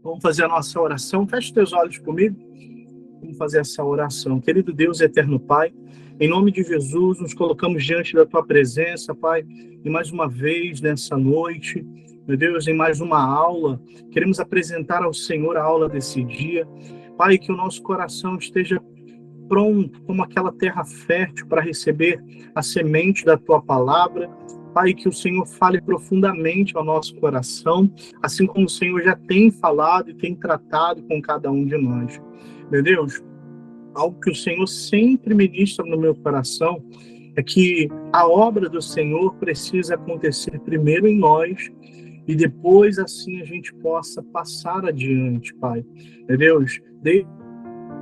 Vamos fazer a nossa oração. Feche teus olhos comigo. Vamos fazer essa oração. Querido Deus, eterno Pai, em nome de Jesus, nos colocamos diante da Tua presença, Pai, e mais uma vez nessa noite, meu Deus, em mais uma aula, queremos apresentar ao Senhor a aula desse dia. Pai, que o nosso coração esteja pronto como aquela terra fértil para receber a semente da Tua palavra. Pai, que o Senhor fale profundamente ao nosso coração, assim como o Senhor já tem falado e tem tratado com cada um de nós. Meu Deus, algo que o Senhor sempre ministra no meu coração é que a obra do Senhor precisa acontecer primeiro em nós e depois assim a gente possa passar adiante, Pai. Meu Deus, desde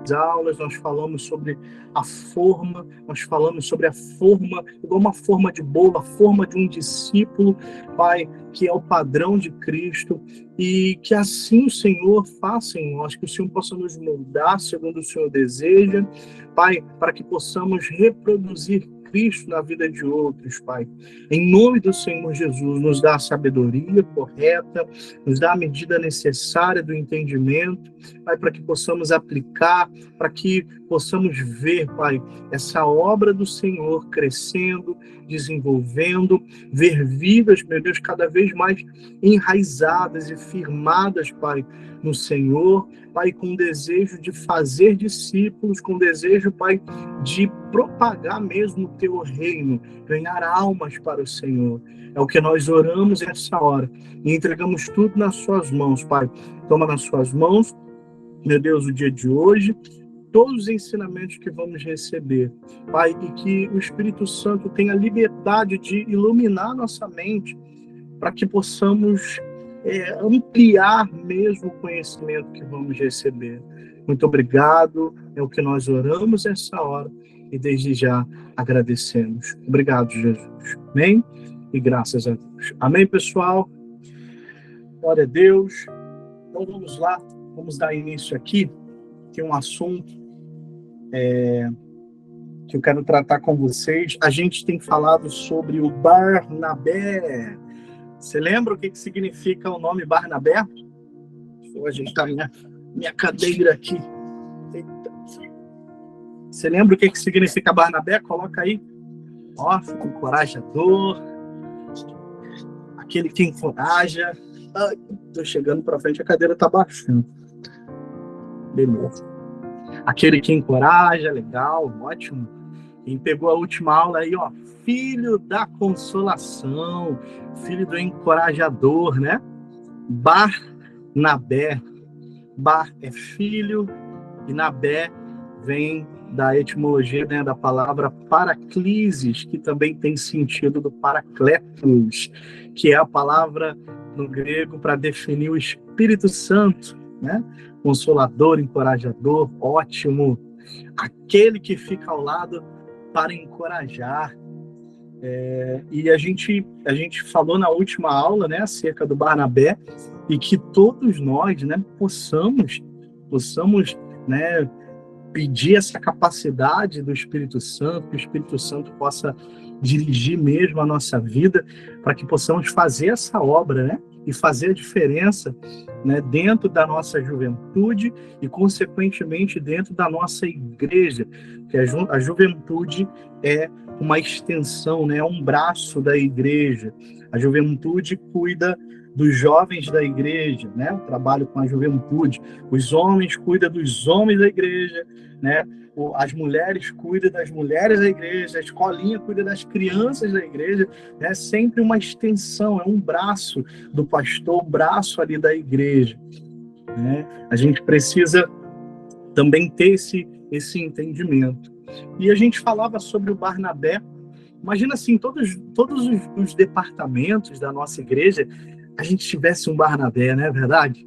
as aulas nós falamos sobre a forma, nós falamos sobre a forma, igual uma forma de bolo, a forma de um discípulo, Pai, que é o padrão de Cristo, e que assim o Senhor faça em nós, que o Senhor possa nos moldar segundo o Senhor deseja, Pai, para que possamos reproduzir Cristo na vida de outros, Pai. Em nome do Senhor Jesus, nos dá a sabedoria correta, nos dá a medida necessária do entendimento, Pai, para que possamos aplicar, para que possamos ver, Pai, essa obra do Senhor crescendo, desenvolvendo, ver vidas, meu Deus, cada vez mais enraizadas e firmadas, Pai, no Senhor, Pai, com desejo de fazer discípulos, com desejo, Pai, de propagar mesmo o Teu reino, ganhar almas para o Senhor. É o que nós oramos nessa hora e entregamos tudo nas Suas mãos, Pai. Toma nas Suas mãos, meu Deus, o dia de hoje, todos os ensinamentos que vamos receber, Pai, e que o Espírito Santo tenha liberdade de iluminar nossa mente para que possamos ampliar mesmo o conhecimento que vamos receber. Muito obrigado, é o que nós oramos nessa hora e desde já agradecemos. Obrigado, Jesus. Amém? E graças a Deus. Amém, pessoal? Glória a Deus. Então vamos lá, vamos dar início aqui. Tem um assunto que eu quero tratar com vocês. A gente tem falado sobre o Barnabé. Você lembra o que significa o nome Barnabé? Vou ajeitar minha cadeira aqui. Eita. Você lembra o que significa Barnabé? Coloca aí. Ó, encorajador. Aquele que encoraja. Estou chegando para frente, a cadeira está baixando. Beleza. Aquele que encoraja, legal, ótimo. Quem pegou a última aula aí, ó, filho da consolação, filho do encorajador, né? Barnabé. Bar é filho e Nabé vem da etimologia, né, da palavra paraclises, que também tem sentido do paracletos, que é a palavra no grego para definir o Espírito Santo, né? Consolador, encorajador, ótimo. Aquele que fica ao lado para encorajar. E a gente falou na última aula, né, acerca do Barnabé, e que todos nós, né, possamos, né, pedir essa capacidade do Espírito Santo, que o Espírito Santo possa dirigir mesmo a nossa vida, para que possamos fazer essa obra, né, e fazer a diferença, né, dentro da nossa juventude e, consequentemente, dentro da nossa igreja, que a juventude é uma extensão, né, um braço da igreja. A juventude cuida dos jovens da igreja, né, o trabalho com a juventude. Os homens cuidam dos homens da igreja, né, as mulheres cuidam das mulheres da igreja, a escolinha cuida das crianças da igreja. É sempre uma extensão, é um braço do pastor, o braço ali da igreja, né? A gente precisa também ter esse entendimento. E a gente falava sobre o Barnabé. Imagina assim, todos os departamentos da nossa igreja, a gente tivesse um Barnabé, não é verdade?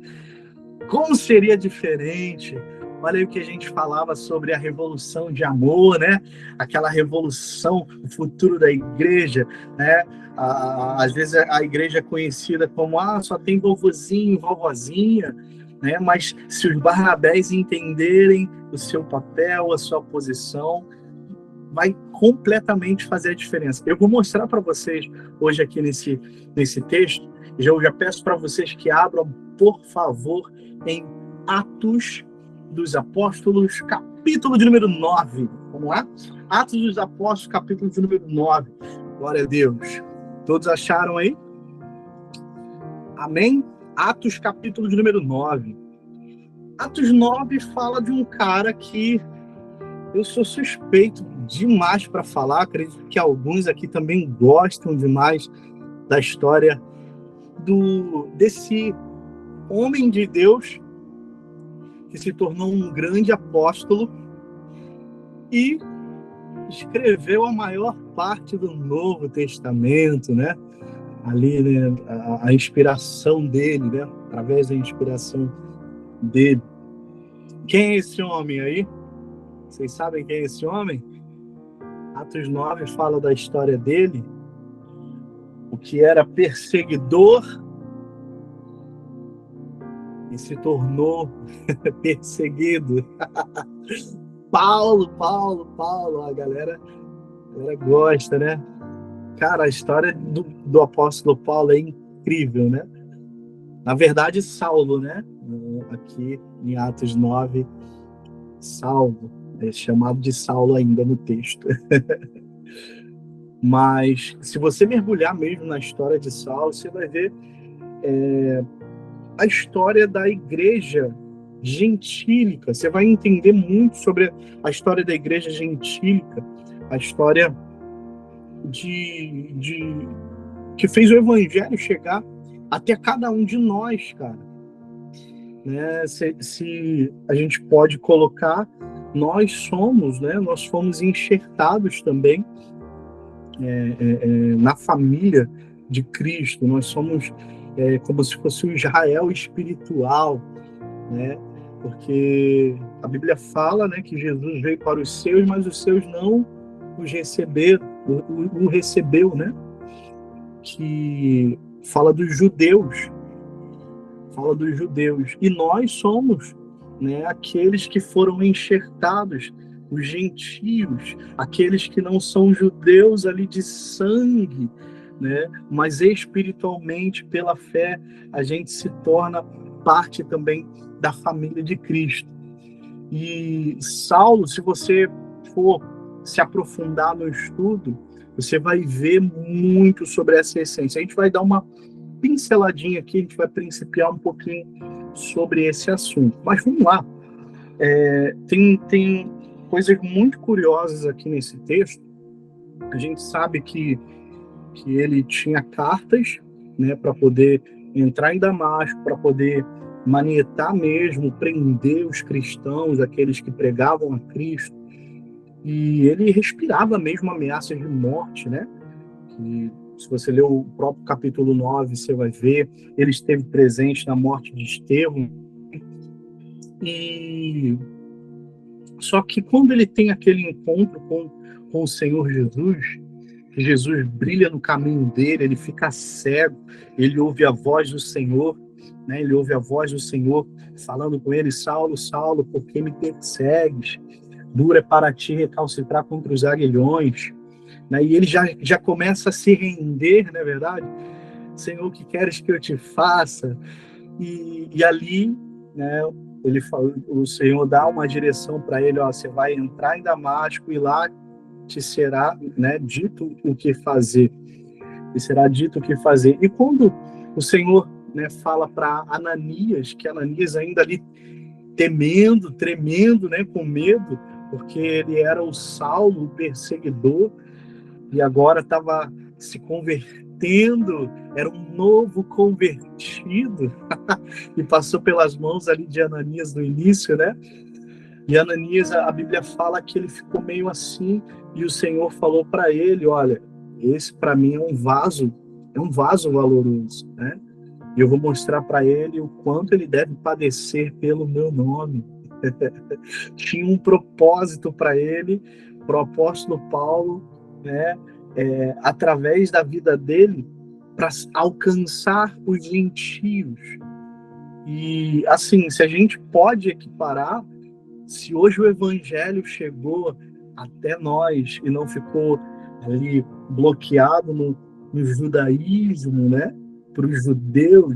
Como seria diferente? Olha aí o que a gente falava sobre a revolução de amor, né? Aquela revolução, o futuro da igreja, né? Às vezes a igreja é conhecida como, só tem vovozinho, vovozinha, né? Mas se os Barnabés entenderem o seu papel, a sua posição, vai completamente fazer a diferença. Eu vou mostrar para vocês hoje aqui nesse texto Eu já peço para vocês que abram, por favor, em Atos dos Apóstolos, capítulo de número 9. Vamos lá? Atos dos Apóstolos, capítulo de número 9. Glória a Deus. Todos acharam aí? Amém? Atos, capítulo de número 9. Atos 9 fala de um cara que eu sou suspeito demais para falar. Acredito que alguns aqui também gostam demais da história desse homem de Deus que se tornou um grande apóstolo e escreveu a maior parte do Novo Testamento, né? Ali, né, a inspiração dele, né? Através da inspiração dele. Quem é esse homem aí? Vocês sabem quem é esse homem? Atos 9 fala da história dele, o que era perseguidor e se tornou perseguido. Paulo, a galera gosta, né? Cara, a história do apóstolo Paulo é incrível, né? Na verdade, Saulo, né? Aqui em Atos 9, Saulo, é chamado de Saulo ainda no texto. Mas, se você mergulhar mesmo na história de Saulo, você vai ver a história da igreja gentílica. Você vai entender muito sobre a história da igreja gentílica, a história que fez o evangelho chegar até cada um de nós, cara. Né? Se a gente pode colocar, nós somos, né? Nós fomos enxertados também na família de Cristo. Nós somos como se fosse o Israel espiritual, né? Porque a Bíblia fala, né, que Jesus veio para os seus, mas os seus não os receberam, o recebeu, né? Que fala dos judeus, e nós somos, né, aqueles que foram enxertados, os gentios, aqueles que não são judeus ali de sangue, né, mas espiritualmente, pela fé, a gente se torna parte também da família de Cristo. E Saulo, se você for se aprofundar no estudo, você vai ver muito sobre essa essência. A gente vai dar uma pinceladinha aqui, a gente vai principiar um pouquinho sobre esse assunto. Mas vamos lá. Tem coisas muito curiosas aqui nesse texto. A gente sabe que ele tinha cartas, né, para poder entrar em Damasco, para poder manietar mesmo, prender os cristãos, aqueles que pregavam a Cristo. E ele respirava mesmo ameaças de morte, né? Que, se você ler o próprio capítulo 9, você vai ver, ele esteve presente na morte de Estevão. E só que quando ele tem aquele encontro com o Senhor Jesus, que Jesus brilha no caminho dele, ele fica cego, ele ouve a voz do Senhor, né? Ele ouve a voz do Senhor falando com ele: Saulo, Saulo, por que me persegues? Dura é para ti recalcitrar contra os aguilhões. Né? E ele já começa a se render, não é verdade? Senhor, o que queres que eu te faça? E ali, né, o Senhor dá uma direção para ele: ó, você vai entrar em Damasco e lá te será, né, dito o que fazer. E será dito o que fazer. E quando o Senhor, né, fala para Ananias, que Ananias ainda ali temendo, tremendo, né, com medo, porque ele era o Saulo, o perseguidor, e agora estava se convertendo, era um novo convertido, e passou pelas mãos ali de Ananias no início, né? E Ananias, a Bíblia fala que ele ficou meio assim, e o Senhor falou para ele: olha, esse para mim é um vaso valoroso, né? E eu vou mostrar para ele o quanto ele deve padecer pelo meu nome. Tinha um propósito para ele, para o apóstolo Paulo, né? Através da vida dele, para alcançar os gentios. E assim, se a gente pode equiparar, se hoje o evangelho chegou até nós e não ficou ali bloqueado no judaísmo, né? os judeus,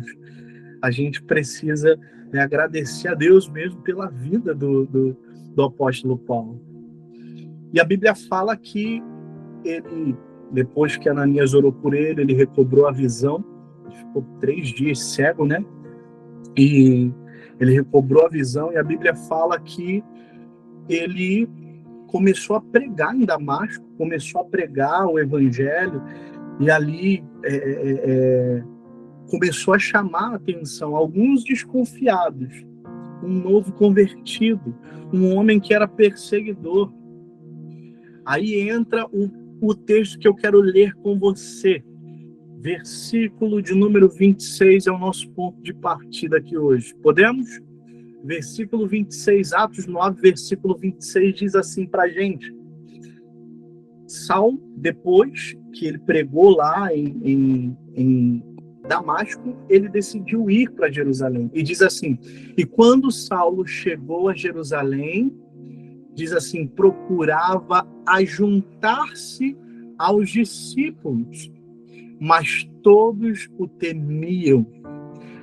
a gente precisa, né, agradecer a Deus mesmo pela vida do apóstolo Paulo. E a Bíblia fala que ele, depois que Ananias orou por ele, ele recobrou a visão, ficou 3 dias cego, né? E ele recobrou a visão, e a Bíblia fala que ele começou a pregar em Damasco, começou a pregar o evangelho, e ali começou a chamar a atenção alguns desconfiados, um novo convertido, um homem que era perseguidor. Aí entra o texto que eu quero ler com você. Versículo de número 26 é o nosso ponto de partida aqui hoje. Podemos? Versículo 26, Atos 9, versículo 26 diz assim para a gente. Saulo, depois que ele pregou lá em Damasco, ele decidiu ir para Jerusalém. E diz assim, e quando Saulo chegou a Jerusalém, diz assim, procurava ajuntar-se aos discípulos, mas todos o temiam,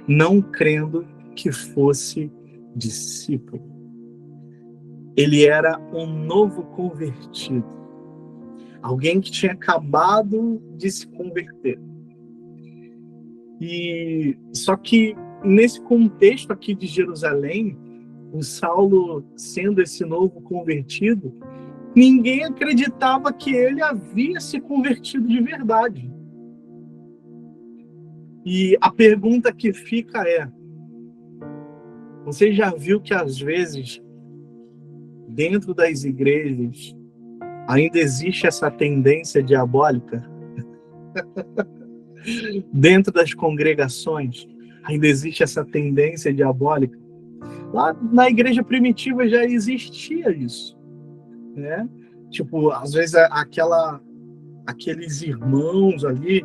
não crendo que fosse discípulo. Ele era um novo convertido, alguém que tinha acabado de se converter. E só que nesse contexto aqui de Jerusalém, o Saulo sendo esse novo convertido, ninguém acreditava que ele havia se convertido de verdade. E a pergunta que fica é: você já viu que às vezes dentro das igrejas ainda existe essa tendência diabólica? Dentro das congregações ainda existe essa tendência diabólica? Lá na igreja primitiva já existia isso, né? Tipo, às vezes aqueles irmãos ali,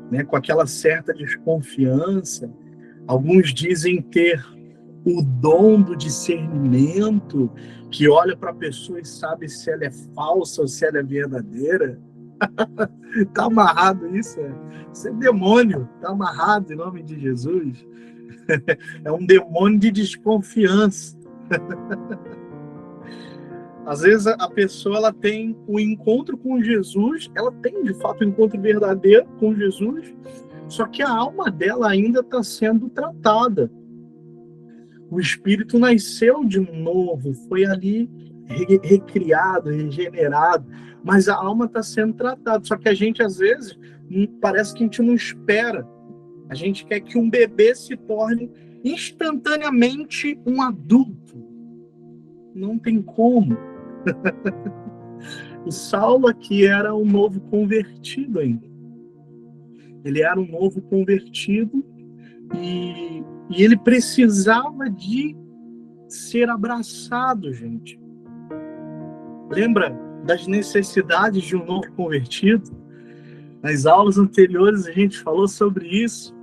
né, com aquela certa desconfiança, alguns dizem ter o dom do discernimento, que olha para a pessoa e sabe se ela é falsa ou se ela é verdadeira. Tá amarrado isso, isso é demônio, tá amarrado em nome de Jesus. É um demônio de desconfiança. Às vezes a pessoa ela tem um encontro com Jesus, ela tem de fato um encontro verdadeiro com Jesus, só que a alma dela ainda está sendo tratada. O espírito nasceu de novo, foi ali recriado, regenerado, mas a alma está sendo tratada. Só que a gente, às vezes, parece que a gente não espera. A gente quer que um bebê se torne instantaneamente um adulto. Não tem como. O Saulo aqui era um novo convertido ainda. Ele era um novo convertido e ele precisava de ser abraçado, gente. Lembra das necessidades de um novo convertido? Nas aulas anteriores a gente falou sobre isso.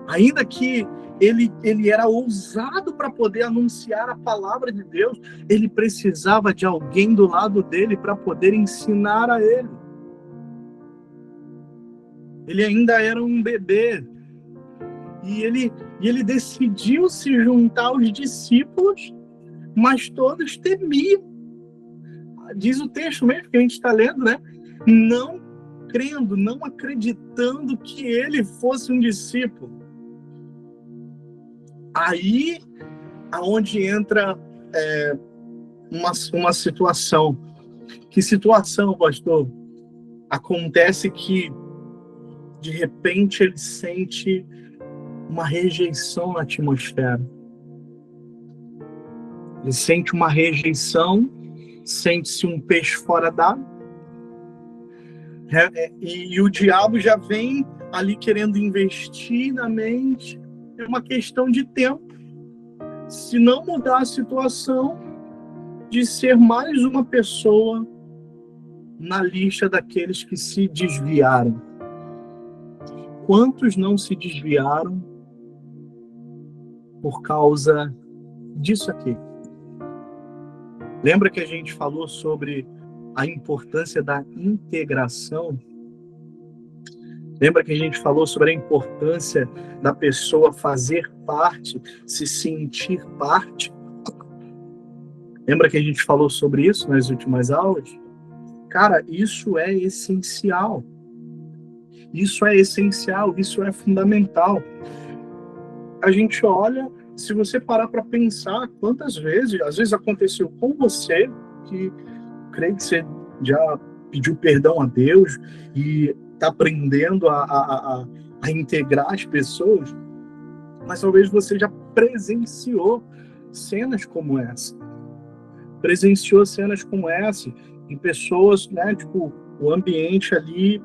Ainda que ele era ousado para poder anunciar a palavra de Deus, ele precisava de alguém do lado dele para poder ensinar a ele. Ele ainda era um bebê. E ele decidiu se juntar aos discípulos, mas todos temiam. Diz o texto mesmo que a gente está lendo, né? Não crendo, não acreditando que ele fosse um discípulo. Aí, aonde entra uma situação. Que situação, pastor? Acontece que, de repente, ele sente uma rejeição na atmosfera. Ele sente uma rejeição, sente-se um peixe fora d'água. E o diabo já vem ali querendo investir na mente. É uma questão de tempo. Se não mudar a situação, de ser mais uma pessoa na lista daqueles que se desviaram. Quantos não se desviaram por causa disso aqui? Lembra que a gente falou sobre a importância da integração? Lembra que a gente falou sobre a importância da pessoa fazer parte, se sentir parte? Lembra que a gente falou sobre isso nas últimas aulas? Cara, isso é essencial. Isso é essencial, isso é fundamental. A gente olha, se você parar para pensar quantas vezes, às vezes aconteceu com você, que creio que você já pediu perdão a Deus e está aprendendo a integrar as pessoas, mas talvez você já presenciou cenas como essa. Presenciou cenas como essa, em pessoas, né, tipo, o ambiente ali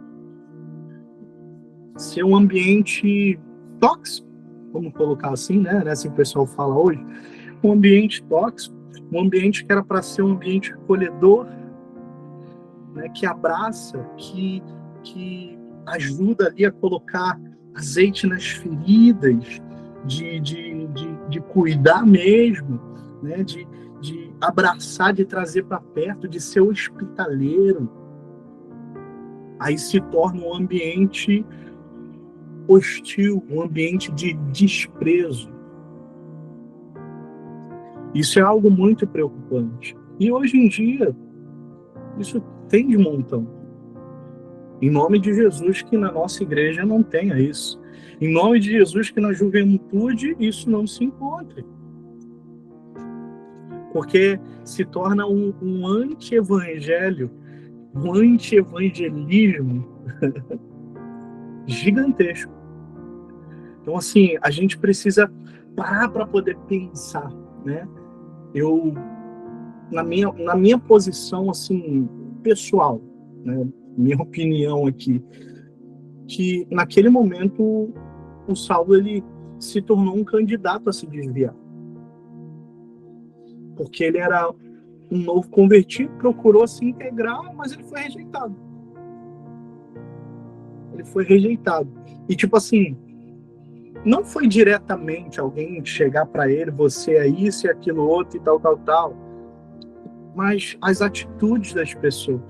ser um ambiente tóxico, vamos colocar assim, né, assim que o pessoal fala hoje, um ambiente tóxico, um ambiente que era para ser um ambiente acolhedor, né, que abraça, que ajuda ali a colocar azeite nas feridas, de cuidar mesmo, né, de abraçar, de trazer para perto, de ser hospitaleiro. Aí se torna um ambiente hostil, um ambiente de desprezo. Isso é algo muito preocupante. E hoje em dia, isso tem de montão. Em nome de Jesus, que na nossa igreja não tenha isso. Em nome de Jesus, que na juventude isso não se encontre. Porque se torna um anti-evangelho, um anti-evangelismo gigantesco. Então, assim, a gente precisa parar para poder pensar, né? Eu, na minha posição, assim, pessoal, né? Minha opinião aqui, que naquele momento o Saulo, ele se tornou um candidato a se desviar. Porque ele era um novo convertido, procurou se integrar, mas ele foi rejeitado. Ele foi rejeitado. E, tipo assim, não foi diretamente alguém chegar para ele, você é isso e aquilo outro e tal, tal, tal. Mas as atitudes das pessoas.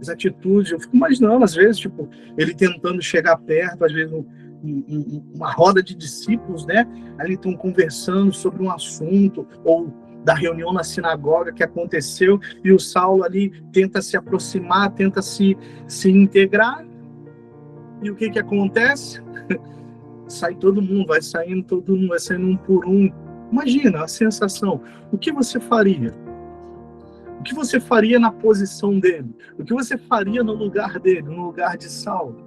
As atitudes, eu fico imaginando, às vezes, tipo, ele tentando chegar perto, às vezes, uma roda de discípulos, né? Ali estão conversando sobre um assunto, ou da reunião na sinagoga que aconteceu, e o Saulo ali tenta se aproximar, tenta se integrar. E o que acontece? Sai todo mundo, vai saindo todo mundo, vai saindo um por um. Imagina a sensação. O que você faria? O que você faria na posição dele? O que você faria no lugar dele, no lugar de Saulo?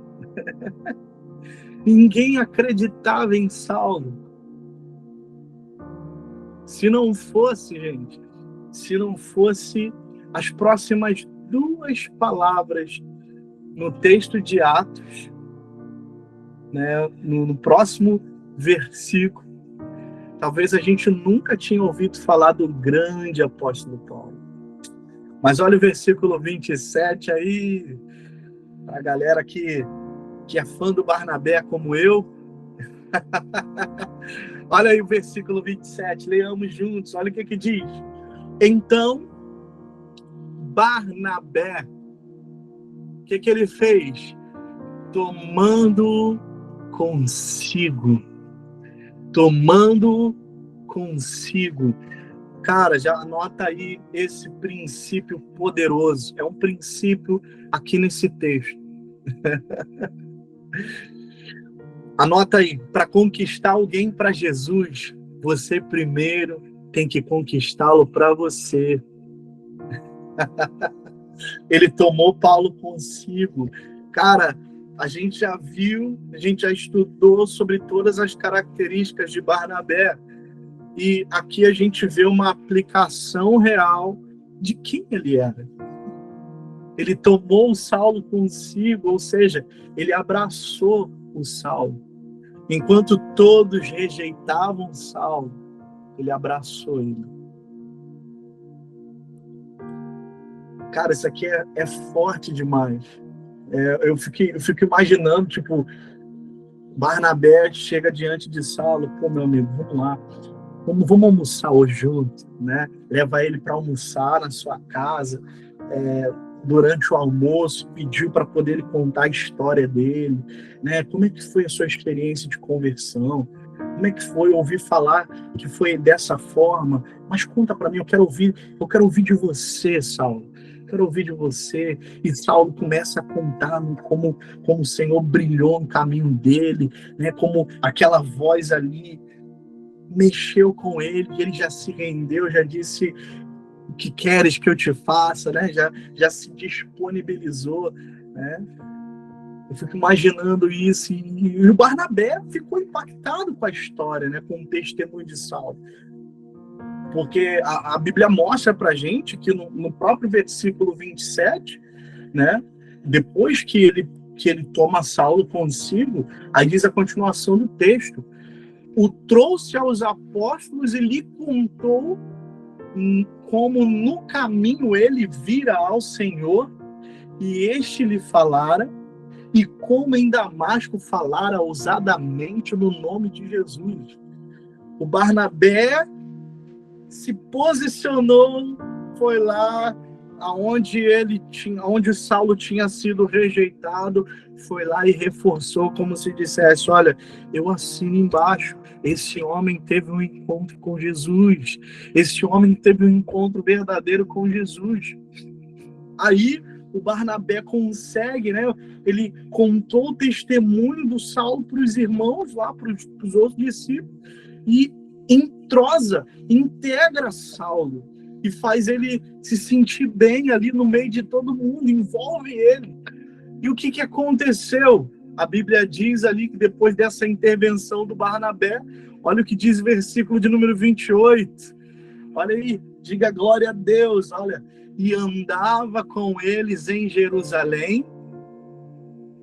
Ninguém acreditava em Saulo. Se não fosse, gente, se não fosse as próximas 2 palavras no texto de Atos, né, no próximo versículo, talvez a gente nunca tinha ouvido falar do grande apóstolo Paulo. Mas olha o versículo 27 aí, para a galera que é fã do Barnabé como eu. Olha aí o versículo 27, leamos juntos, olha o que diz. Então, Barnabé, o que ele fez? Tomando consigo. Cara, já anota aí esse princípio poderoso. É um princípio aqui nesse texto. Anota aí, para conquistar alguém para Jesus, você primeiro tem que conquistá-lo para você. Ele tomou Paulo consigo. Cara, a gente já viu, a gente já estudou sobre todas as características de Barnabé. E aqui a gente vê uma aplicação real de quem ele era. Ele tomou o Saulo consigo, ou seja, ele abraçou o Saulo. Enquanto todos rejeitavam Saulo, ele abraçou ele. Cara, isso aqui é forte demais. Eu fico imaginando, tipo, Barnabé chega diante de Saulo, pô, meu amigo, vamos lá. Vamos almoçar hoje junto, né? Leva ele para almoçar na sua casa. durante o almoço, pediu para poder ele contar a história dele, né? Como é que foi a sua experiência de conversão? Como é que foi ouvir falar que foi dessa forma? Mas conta para mim, eu quero ouvir de você, Saulo. Eu quero ouvir de você. E Saulo começa a contar como o Senhor brilhou no caminho dele, né? Como aquela voz ali mexeu com ele, e ele já se rendeu, já disse: o que queres que eu te faça, né? Já se disponibilizou, né? Eu fico imaginando isso, e o Barnabé ficou impactado com a história, né? Com o testemunho de Saulo. Porque a Bíblia mostra pra gente que no próprio versículo 27, né? Depois que ele toma Saulo consigo, aí diz a continuação do texto: o trouxe aos apóstolos e lhe contou como no caminho ele vira ao Senhor, e este lhe falara, e como em Damasco falara ousadamente no nome de Jesus. O Barnabé se posicionou, foi lá onde Saulo tinha sido rejeitado, foi lá e reforçou, como se dissesse: olha, eu assino embaixo, esse homem teve um encontro com Jesus, esse homem teve um encontro verdadeiro com Jesus. Aí o Barnabé consegue, né? Ele contou o testemunho do Saulo para os irmãos lá, para os outros discípulos, e integra Saulo e faz ele se sentir bem ali no meio de todo mundo, envolve ele. E o que aconteceu? A Bíblia diz ali que depois dessa intervenção do Barnabé, olha o que diz o versículo de número 28. Olha aí, diga glória a Deus, olha. E andava com eles em Jerusalém,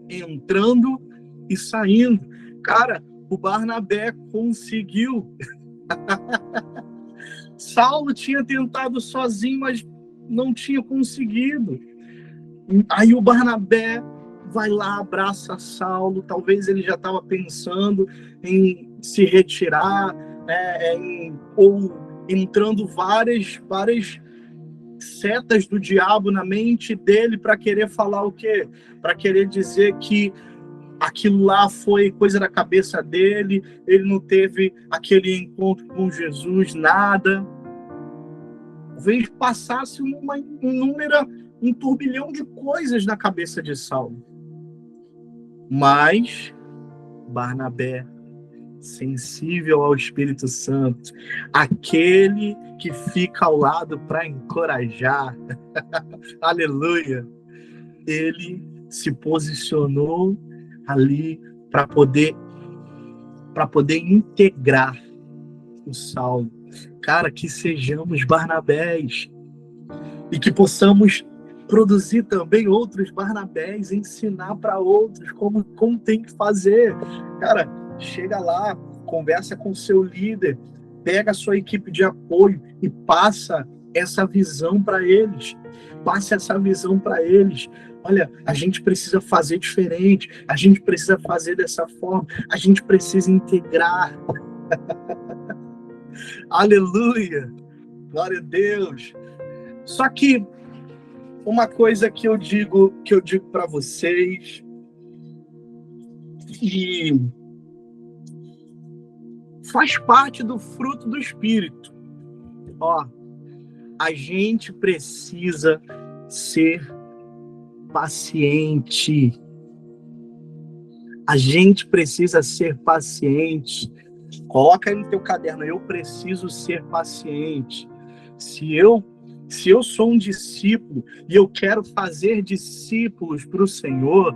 entrando e saindo. Cara, o Barnabé conseguiu. Saulo tinha tentado sozinho, mas não tinha conseguido. Aí o Barnabé vai lá, abraça Saulo. Talvez ele já estava pensando em se retirar, né, ou entrando várias setas do diabo na mente dele para querer falar o quê? Para querer dizer que aquilo lá foi coisa da cabeça dele, ele não teve aquele encontro com Jesus, nada. Talvez passasse um turbilhão de coisas na cabeça de Saulo. Mas Barnabé, sensível ao Espírito Santo, aquele que fica ao lado para encorajar, aleluia, ele se posicionou ali para poder integrar o Saulo. Cara, que sejamos Barnabés e que possamos produzir também outros Barnabés, ensinar para outros como tem que fazer. Cara, chega lá, conversa com o seu líder, pega a sua equipe de apoio e passa essa visão para eles. Passa essa visão para eles. Olha, a gente precisa fazer diferente, a gente precisa fazer dessa forma, a gente precisa integrar. Aleluia! Glória a Deus! Só que uma coisa que eu digo para vocês, e faz parte do fruto do Espírito. Ó, a gente precisa ser paciente. A gente precisa ser paciente. Coloca aí no teu caderno: eu preciso ser paciente. Se eu sou um discípulo e eu quero fazer discípulos para o Senhor,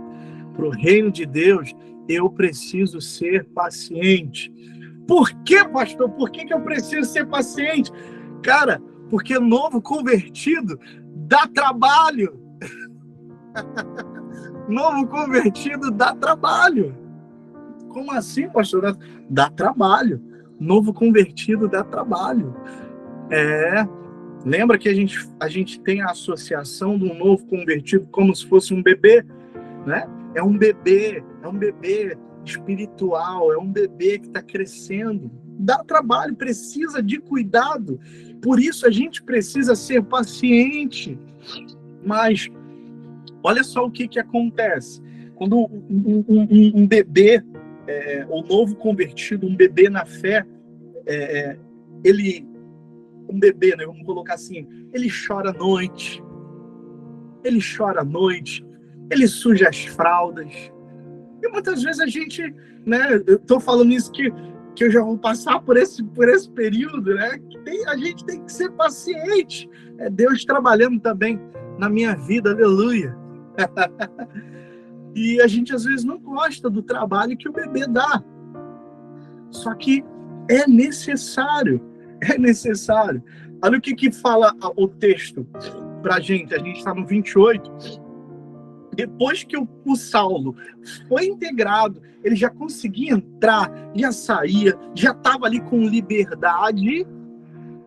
para o reino de Deus, eu preciso ser paciente. Por que, pastor? Por que eu preciso ser paciente? Cara, porque novo convertido dá trabalho. Novo convertido dá trabalho. Como assim, pastor? Dá trabalho. Novo convertido dá trabalho. Lembra que a gente tem a associação de um novo convertido como se fosse um bebê, né? É um bebê espiritual, é um bebê que está crescendo. Dá trabalho, precisa de cuidado. Por isso a gente precisa ser paciente. Mas olha só o que acontece. Quando um bebê, o novo convertido, um bebê na fé, um bebê, né, vamos colocar assim, ele chora à noite, ele suja as fraldas. E muitas vezes a gente, né, eu tô falando isso que eu já vou passar por esse período, né, a gente tem que ser paciente. É Deus trabalhando também na minha vida, aleluia. E a gente às vezes não gosta do trabalho que o bebê dá. Só que é necessário. Olha o que fala o texto pra gente. A gente está no 28. Depois que o Saulo foi integrado, ele já conseguia entrar, já saía, já estava ali com liberdade.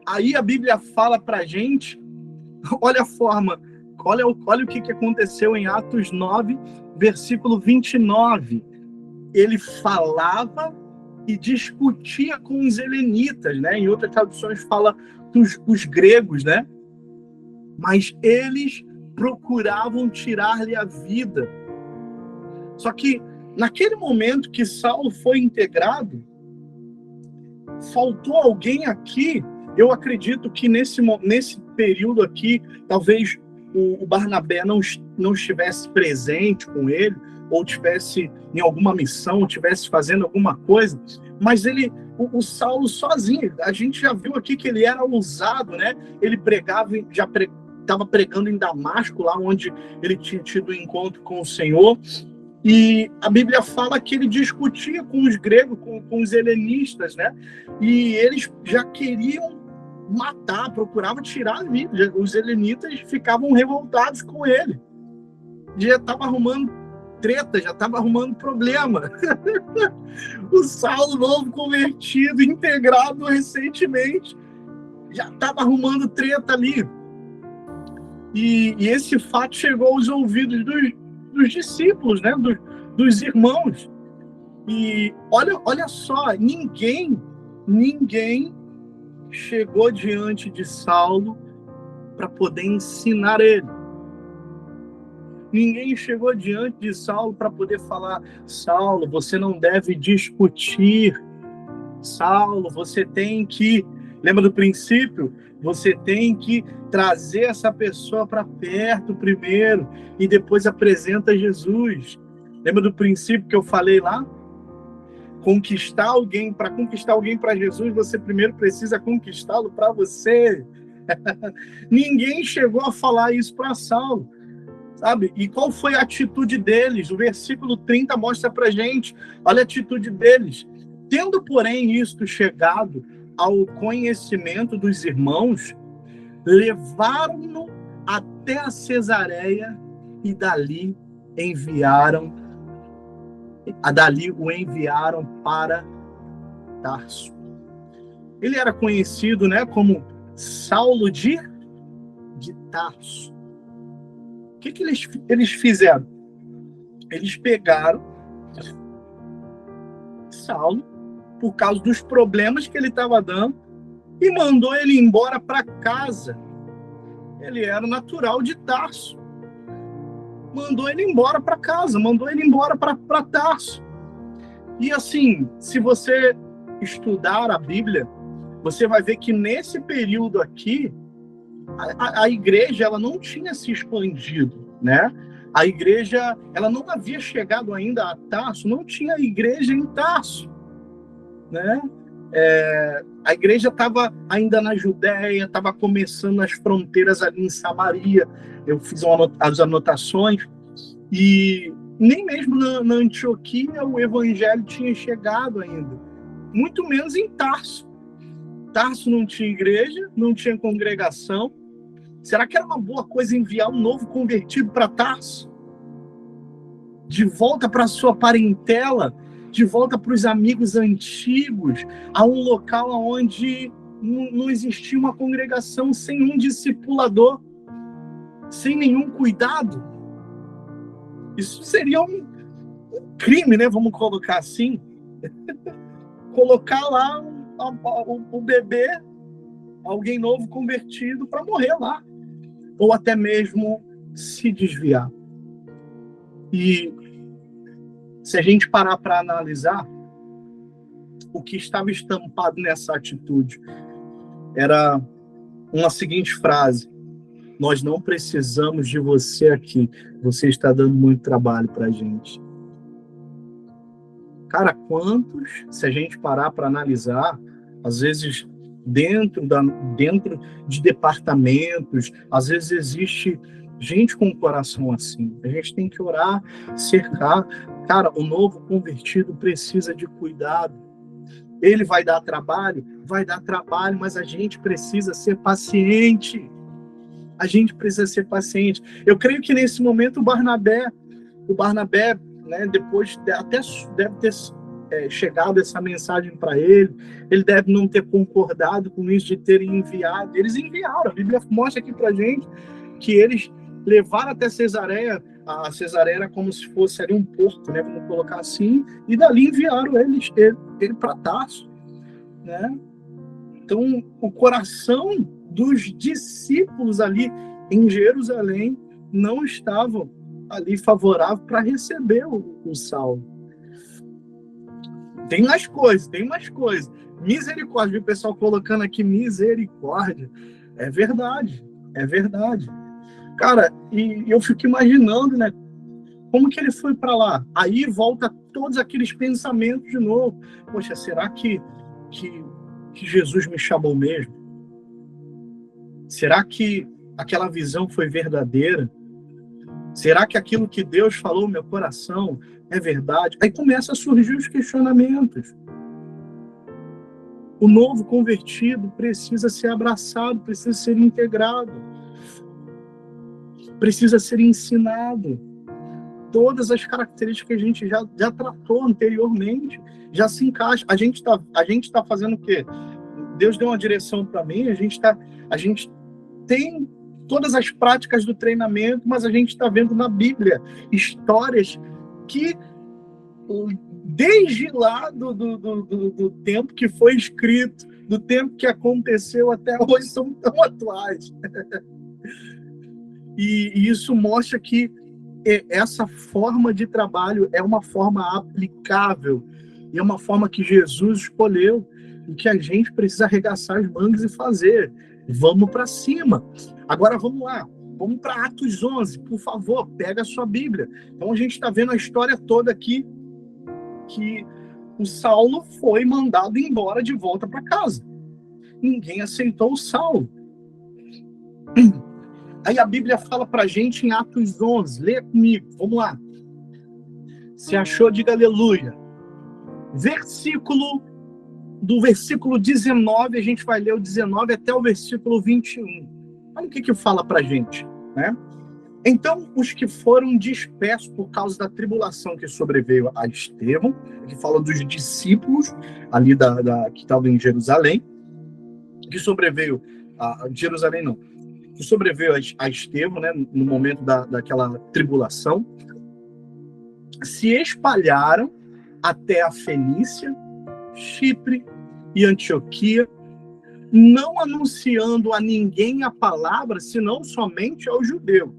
Aí a Bíblia fala pra gente, olha a forma, olha o que aconteceu em Atos 9, versículo 29. Ele falava e discutia com os helenitas, né? Em outras traduções fala os gregos, né? Mas eles procuravam tirar-lhe a vida. Só que naquele momento que Saulo foi integrado, faltou alguém aqui. Eu acredito que nesse período aqui, talvez o Barnabé não estivesse presente com ele, ou estivesse em alguma missão, ou estivesse fazendo alguma coisa, mas o Saulo sozinho, a gente já viu aqui que ele era ousado, né? Ele pregava, estava pregando em Damasco, lá onde ele tinha tido um encontro com o Senhor, e a Bíblia fala que ele discutia com os gregos, com os helenistas, né? E eles já queriam matar, procuravam tirar a vida. Os helenitas ficavam revoltados com ele. Já estava arrumando treta, já estava arrumando problema. O Saulo, novo convertido, integrado recentemente, já estava arrumando treta ali. E esse fato chegou aos ouvidos dos discípulos, né? Dos irmãos. E olha só, ninguém chegou diante de Saulo para poder ensinar ele. Ninguém chegou diante de Saulo para poder falar: Saulo, você não deve discutir. Saulo, você tem que... Lembra do princípio? Você tem que trazer essa pessoa para perto primeiro e depois apresenta Jesus. Lembra do princípio que eu falei lá? Para conquistar alguém para Jesus, você primeiro precisa conquistá-lo para você. Ninguém chegou a falar isso para Saulo, sabe? E qual foi a atitude deles? O versículo 30 mostra para gente, olha a atitude deles. Tendo, porém, isto chegado ao conhecimento dos irmãos, levaram-no até a Cesareia e dali o enviaram para Tarso. Ele era conhecido, né, como Saulo de Tarso. O que eles fizeram? Eles pegaram Saulo, por causa dos problemas que ele estava dando, e mandou ele embora para casa. Ele era natural de Tarso. Mandou ele embora para casa, mandou ele embora para Tarso. E assim, se você estudar a Bíblia, você vai ver que nesse período aqui, a igreja ela não tinha se expandido, né? A igreja ela não havia chegado ainda a Tarso, não tinha igreja em Tarso, né? A igreja estava ainda na Judéia, estava começando as fronteiras ali em Samaria. Eu fiz as anotações, e nem mesmo na Antioquia o evangelho tinha chegado ainda, muito menos em Tarso. Tarso não tinha igreja, não tinha congregação. Será que era uma boa coisa enviar um novo convertido para Tarso? De volta para sua parentela, de volta para os amigos antigos, a um local onde não existia uma congregação, sem um discipulador, sem nenhum cuidado. Isso seria um crime, né? Vamos colocar assim. Colocar lá o bebê, alguém novo convertido, para morrer lá. Ou até mesmo se desviar. E se a gente parar para analisar, o que estava estampado nessa atitude era uma seguinte frase: nós não precisamos de você aqui, você está dando muito trabalho para a gente. Cara, quantos, se a gente parar para analisar, às vezes dentro de departamentos, às vezes existe gente com o coração assim. A gente tem que orar, cercar. Cara, o novo convertido precisa de cuidado. Ele vai dar trabalho, mas a gente precisa ser paciente. A gente precisa ser paciente. Eu creio que nesse momento o Barnabé, né, depois até deve ter chegado essa mensagem para ele deve não ter concordado com isso de terem enviado. Eles enviaram, a Bíblia mostra aqui para gente que eles levaram até Cesareia. A Cesareia era como se fosse ali um porto, né, vamos colocar assim, e dali enviaram ele para Tarso, né? Então, o coração dos discípulos ali em Jerusalém não estavam ali favorável para receber o Saulo. Tem mais coisas. Misericórdia, o pessoal colocando aqui misericórdia. É verdade. Cara, e eu fico imaginando, né, como que ele foi para lá? Aí volta todos aqueles pensamentos de novo. Poxa, será que Jesus me chamou mesmo? Será que aquela visão foi verdadeira? Será que aquilo que Deus falou no meu coração é verdade? Aí começa a surgir os questionamentos. O novo convertido precisa ser abraçado, precisa ser integrado, precisa ser ensinado. Todas as características que a gente já tratou anteriormente já se encaixa. A gente tá fazendo o quê? Deus deu uma direção para mim, a gente tem todas as práticas do treinamento, mas a gente está vendo na Bíblia histórias que, desde lá do tempo que foi escrito, do tempo que aconteceu até hoje, são tão atuais. E isso mostra que essa forma de trabalho é uma forma aplicável, e é uma forma que Jesus escolheu, e que a gente precisa arregaçar as mangas e fazer. Vamos para cima. Agora vamos lá, vamos para Atos 11, por favor, pega a sua Bíblia. Então a gente está vendo a história toda aqui, que o Saulo foi mandado embora de volta para casa. Ninguém aceitou o Saulo. Aí a Bíblia fala para a gente em Atos 11, leia comigo, vamos lá. Se achou, diga aleluia. Do versículo 19, a gente vai ler o 19 até o versículo 21. Olha o que fala para a gente, né? Então, os que foram dispersos por causa da tribulação que sobreveio a Estevão, que fala dos discípulos ali que estavam em Jerusalém, que sobreveio a Jerusalém, não, que sobreveio a Estevão, né, no momento daquela tribulação, se espalharam até a Fenícia, Chipre e Antioquia, não anunciando a ninguém a palavra, senão somente aos judeus.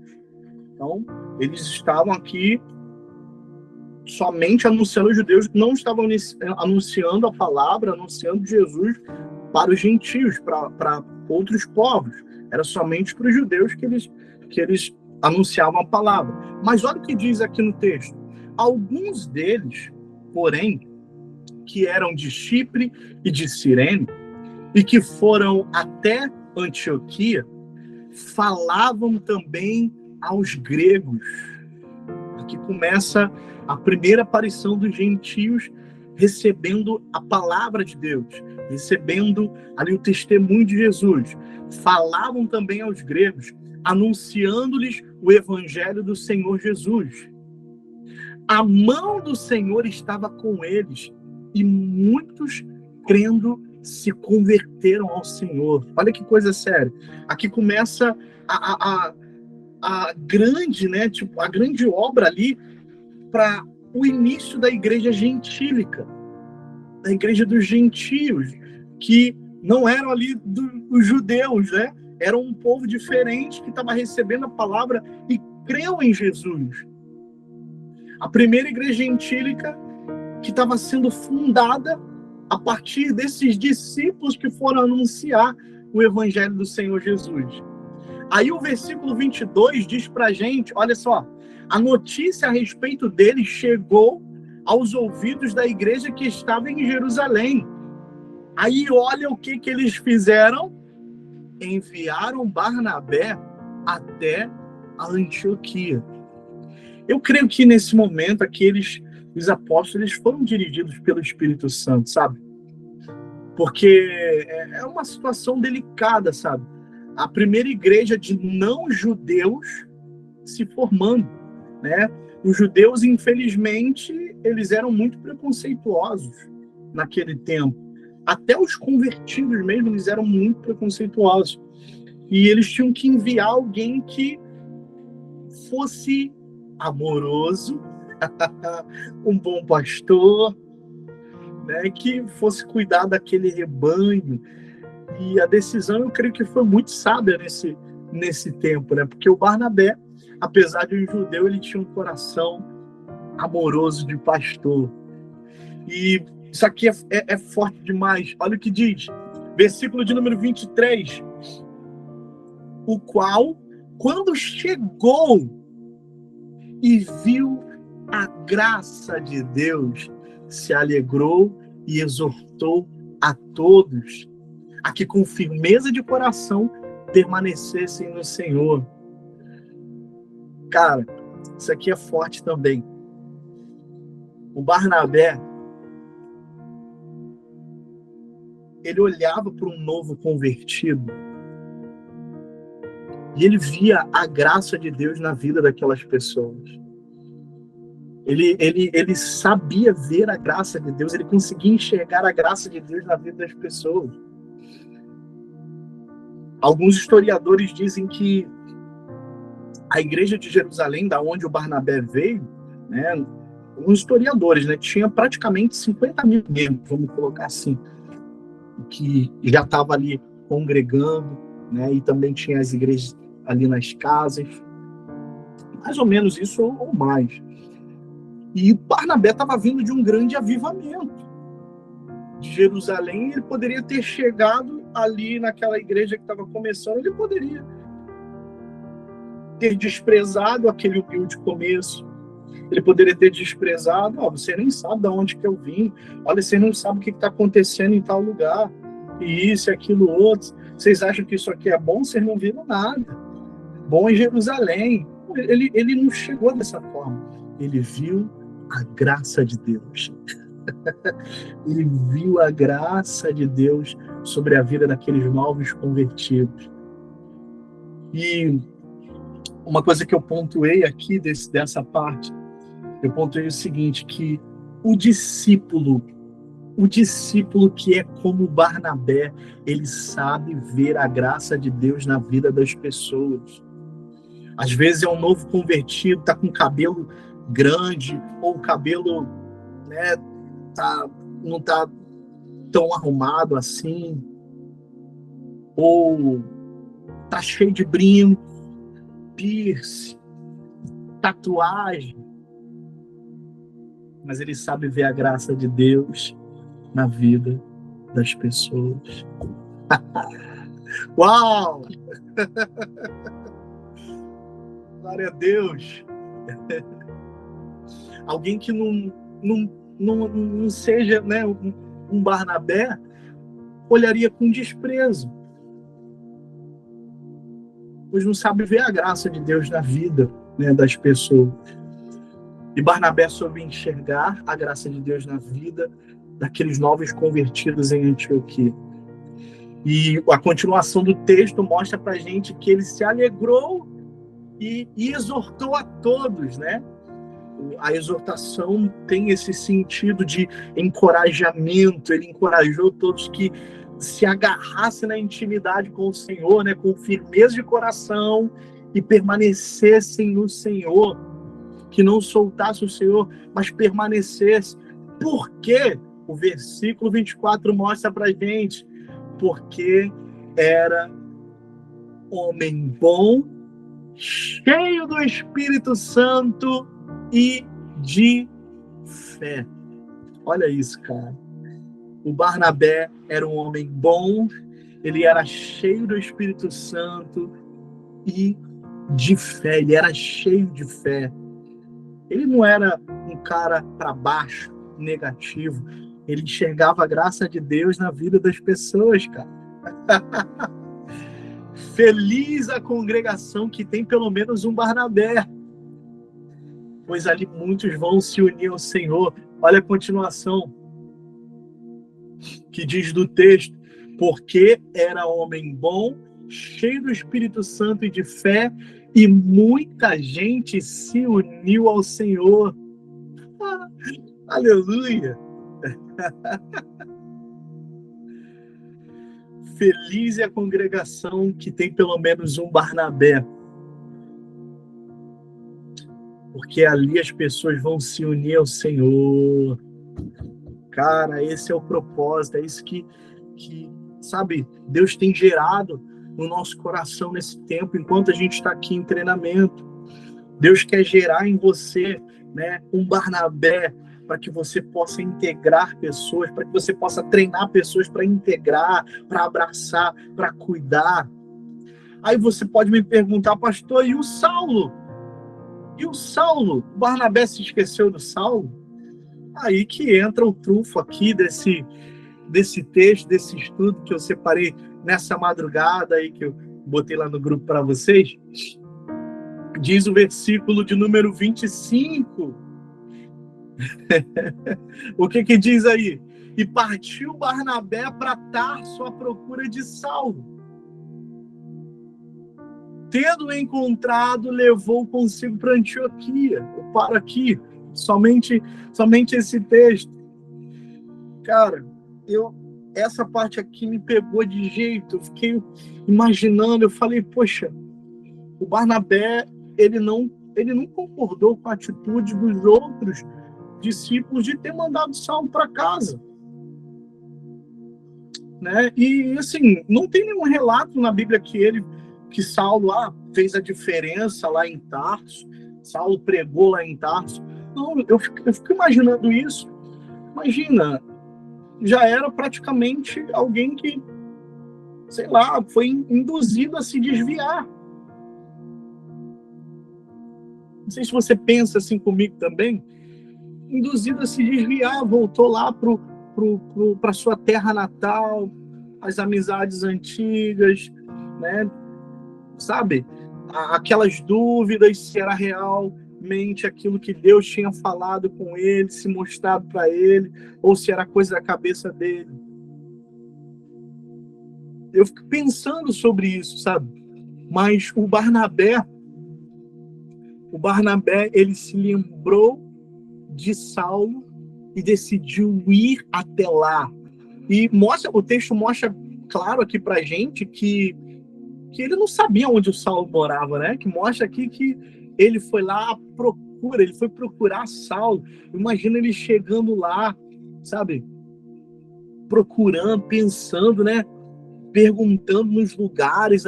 Então, eles estavam aqui somente anunciando aos judeus, não estavam anunciando a palavra, anunciando Jesus para os gentios, para outros povos. Era somente para os judeus que eles anunciavam a palavra. Mas olha o que diz aqui no texto. Alguns deles, porém, que eram de Chipre e de Cirene, e que foram até Antioquia, falavam também aos gregos. Aqui começa a primeira aparição dos gentios recebendo a palavra de Deus, recebendo ali o testemunho de Jesus. Falavam também aos gregos, anunciando-lhes o evangelho do Senhor Jesus. A mão do Senhor estava com eles, e muitos, crendo, se converteram ao Senhor. Olha que coisa séria. Aqui começa a grande, né, a grande obra ali para o início da igreja gentílica, da igreja dos gentios, que não eram ali os judeus, né? Era um povo diferente que estava recebendo a palavra e creu em Jesus. A primeira igreja gentílica que estava sendo fundada a partir desses discípulos que foram anunciar o evangelho do Senhor Jesus. Aí o versículo 22 diz para a gente, olha só, a notícia a respeito dele chegou aos ouvidos da igreja que estava em Jerusalém. Aí olha o que eles fizeram. Enviaram Barnabé até a Antioquia. Eu creio que nesse momento os apóstolos foram dirigidos pelo Espírito Santo, sabe? Porque é uma situação delicada, sabe? A primeira igreja de não-judeus se formando, né? Os judeus, infelizmente, eles eram muito preconceituosos naquele tempo. Até os convertidos mesmo, eles eram muito preconceituosos. E eles tinham que enviar alguém que fosse amoroso, um bom pastor, né, que fosse cuidar daquele rebanho. E a decisão, eu creio que foi muito sábia nesse tempo, né? Porque o Barnabé, apesar de um judeu, ele tinha um coração amoroso de pastor. E isso aqui é forte demais. Olha o que diz. Versículo de número 23. O qual, quando chegou e viu a graça de Deus, se alegrou e exortou a todos a que com firmeza de coração permanecessem no Senhor. Cara, isso aqui é forte também. O Barnabé, ele olhava para um novo convertido e ele via a graça de Deus na vida daquelas pessoas. Ele sabia ver a graça de Deus, ele conseguia enxergar a graça de Deus na vida das pessoas. Alguns historiadores dizem que a igreja de Jerusalém, da onde o Barnabé veio, né, alguns historiadores, né, tinha praticamente 50 mil membros, vamos colocar assim, que já estava ali congregando, né, e também tinha as igrejas ali nas casas, mais ou menos isso ou mais. E Barnabé estava vindo de um grande avivamento de Jerusalém. Ele poderia ter chegado ali naquela igreja que estava começando, ele poderia ter desprezado aquele humilde começo. Ele poderia ter desprezado, você nem sabe de onde que eu vim, olha, você não sabe o que está acontecendo em tal lugar, e isso e aquilo outro, vocês acham que isso aqui é bom? Vocês não viram nada. Bom em Jerusalém. Ele não chegou dessa forma. Ele viu a graça de Deus. Ele viu a graça de Deus sobre a vida daqueles novos convertidos. E uma coisa que eu pontuei aqui dessa parte, eu pontuei o seguinte, que o discípulo que é como Barnabé, ele sabe ver a graça de Deus na vida das pessoas. Às vezes é um novo convertido, está com cabelo grande, ou o cabelo, né, não está tão arrumado assim, ou está cheio de brinco, piercing, tatuagem, mas ele sabe ver a graça de Deus na vida das pessoas. Uau! Glória a Deus! Alguém que não seja, né, um Barnabé, olharia com desprezo, pois não sabe ver a graça de Deus na vida, né, das pessoas. E Barnabé soube enxergar a graça de Deus na vida daqueles novos convertidos em Antioquia. E a continuação do texto mostra pra gente que ele se alegrou e exortou a todos, né? A exortação tem esse sentido de encorajamento. Ele encorajou todos que se agarrassem na intimidade com o Senhor, né, com firmeza de coração, e permanecessem no Senhor, que não soltasse o Senhor, mas permanecesse. Por quê? O versículo 24 mostra pra gente, porque era homem bom, cheio do Espírito Santo e de fé. Olha isso, cara. O Barnabé era um homem bom, ele era cheio do Espírito Santo e de fé, ele era cheio de fé. Ele não era um cara para baixo, negativo. Ele enxergava a graça de Deus na vida das pessoas, cara. Feliz a congregação que tem pelo menos um Barnabé, pois ali muitos vão se unir ao Senhor. Olha a continuação que diz do texto: porque era homem bom, cheio do Espírito Santo e de fé, e muita gente se uniu ao Senhor. Aleluia! Feliz é a congregação que tem pelo menos um Barnabé, porque ali as pessoas vão se unir ao Senhor. Cara, esse é o propósito, é isso que sabe, Deus tem gerado no nosso coração nesse tempo, enquanto a gente está aqui em treinamento. Deus quer gerar em você, né, um Barnabé, para que você possa integrar pessoas, para que você possa treinar pessoas para integrar, para abraçar, para cuidar. Aí você pode me perguntar, pastor, e o Saulo? E o Saulo? O Barnabé se esqueceu do Saulo? Aí que entra o trunfo aqui desse texto, desse estudo que eu separei nessa madrugada aí, que eu botei lá no grupo para vocês. Diz o versículo de número 25. O que diz aí? E partiu Barnabé para Tarso à procura de Saulo. Tendo encontrado, levou consigo para Antioquia. Eu paro aqui, somente esse texto. Cara, essa parte aqui me pegou de jeito. Eu fiquei imaginando, eu falei, poxa, o Barnabé, ele não concordou com a atitude dos outros discípulos de ter mandado Saulo para casa, né? E assim, não tem nenhum relato na Bíblia que Saulo fez a diferença lá em Tarso, Saulo pregou lá em Tarso. Não, eu fico imaginando isso. Imagina, já era praticamente alguém que, sei lá, foi induzido a se desviar. Não sei se você pensa assim comigo também. Induzido a se desviar, voltou lá para sua terra natal, as amizades antigas, né? Sabe? Aquelas dúvidas se era realmente aquilo que Deus tinha falado com ele, se mostrado para ele, ou se era coisa da cabeça dele. Eu fico pensando sobre isso, sabe? Mas o Barnabé, ele se lembrou de Saulo e decidiu ir até lá. E o texto mostra claro aqui pra gente que ele não sabia onde o Saulo morava, né? Que mostra aqui que ele foi lá à procura, ele foi procurar Saulo. Imagina ele chegando lá, sabe? Procurando, pensando, né? Perguntando nos lugares,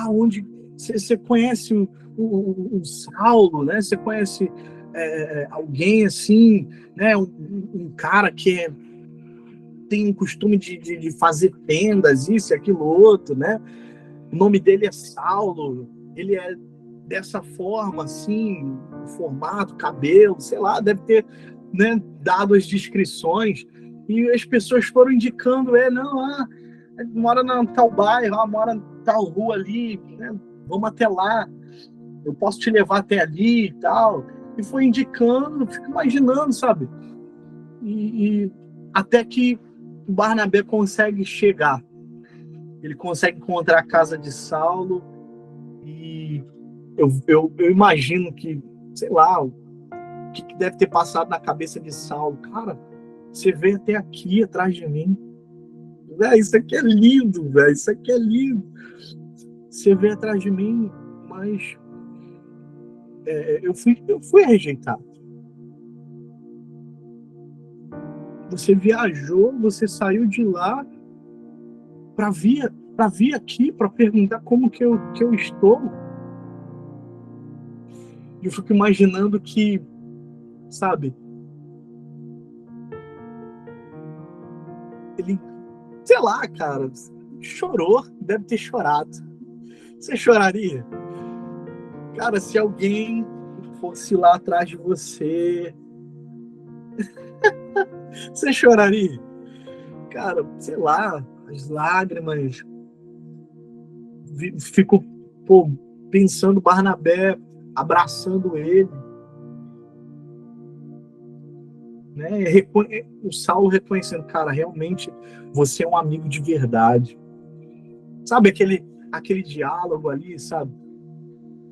onde você conhece o Saulo, né? Você conhece alguém assim, né? Um cara que tem o costume de fazer tendas, isso e aquilo outro, né? O nome dele é Saulo, ele é dessa forma, assim, formato, cabelo, sei lá, deve ter, né, dado as descrições, e as pessoas foram indicando, mora na tal bairro, mora na tal rua ali, né? Vamos até lá, eu posso te levar até ali e tal. E foi indicando, fico imaginando, sabe? E até que o Barnabé consegue chegar. Ele consegue encontrar a casa de Saulo e eu imagino que, sei lá, o que deve ter passado na cabeça de Saulo. Cara, você veio até aqui atrás de mim. Véio, isso aqui é lindo, velho. Isso aqui é lindo. Você veio atrás de mim, mas eu fui rejeitado. Você viajou, você saiu de lá para vir aqui, para perguntar como que eu estou. Eu fico imaginando que sabe? Ele, sei lá, cara, chorou, deve ter chorado. Você choraria? Cara, se alguém fosse lá atrás de você, você choraria? Cara, sei lá, as lágrimas. Fico, pô, pensando Barnabé abraçando ele, né? O Saulo reconhecendo, cara, realmente você é um amigo de verdade. Sabe aquele diálogo ali, sabe?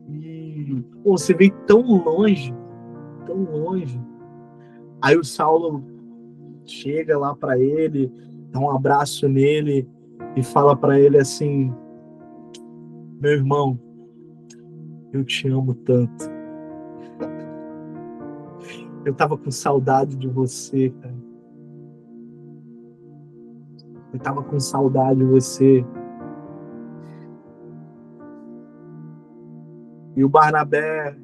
E pô, você veio tão longe, tão longe. Aí o Saulo chega lá para ele, dá um abraço nele e fala para ele assim: meu irmão, eu te amo tanto. Eu tava com saudade de você, cara. Eu tava com saudade de você. E o Barnabé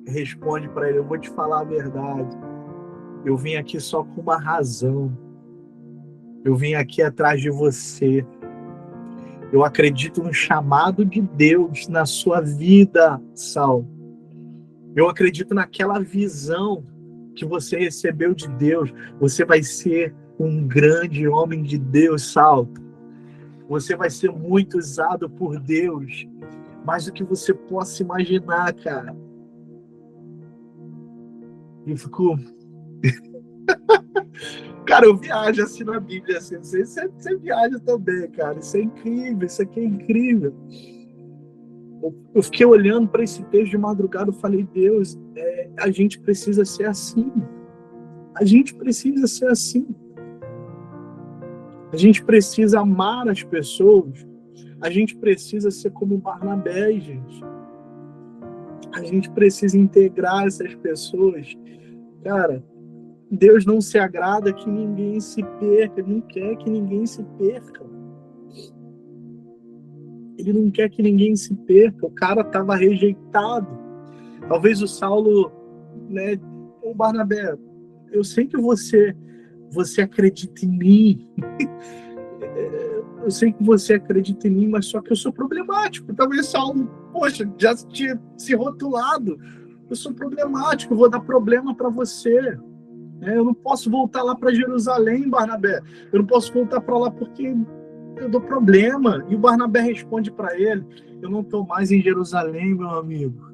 responde para ele: eu vou te falar a verdade. Eu vim aqui só com uma razão. Eu vim aqui atrás de você. Eu acredito no chamado de Deus na sua vida, Saulo. Eu acredito naquela visão que você recebeu de Deus. Você vai ser um grande homem de Deus, Saulo. Você vai ser muito usado por Deus, mais do que você possa imaginar, cara. E eu fico... Cara, eu viajo assim na Bíblia, assim. Não sei se você viaja também, cara. Isso é incrível, isso aqui é incrível. Eu fiquei olhando para esse texto de madrugada e falei: Deus, a gente precisa ser assim. A gente precisa ser assim. A gente precisa amar as pessoas. A gente precisa ser como Barnabé, gente. A gente precisa integrar essas pessoas. Cara, Deus não se agrada que ninguém se perca. Ele não quer que ninguém se perca. Ele não quer que ninguém se perca. O cara estava rejeitado. Talvez o Saulo, né, o Barnabé, eu sei que você acredita em mim. Eu sei que você acredita em mim, mas só que eu sou problemático. Talvez Saulo, poxa, já tinha se rotulado. Eu sou problemático, eu vou dar problema para você. Eu não posso voltar lá para Jerusalém, Barnabé. Eu não posso voltar para lá porque eu dou problema. E o Barnabé responde para ele: eu não estou mais em Jerusalém, meu amigo.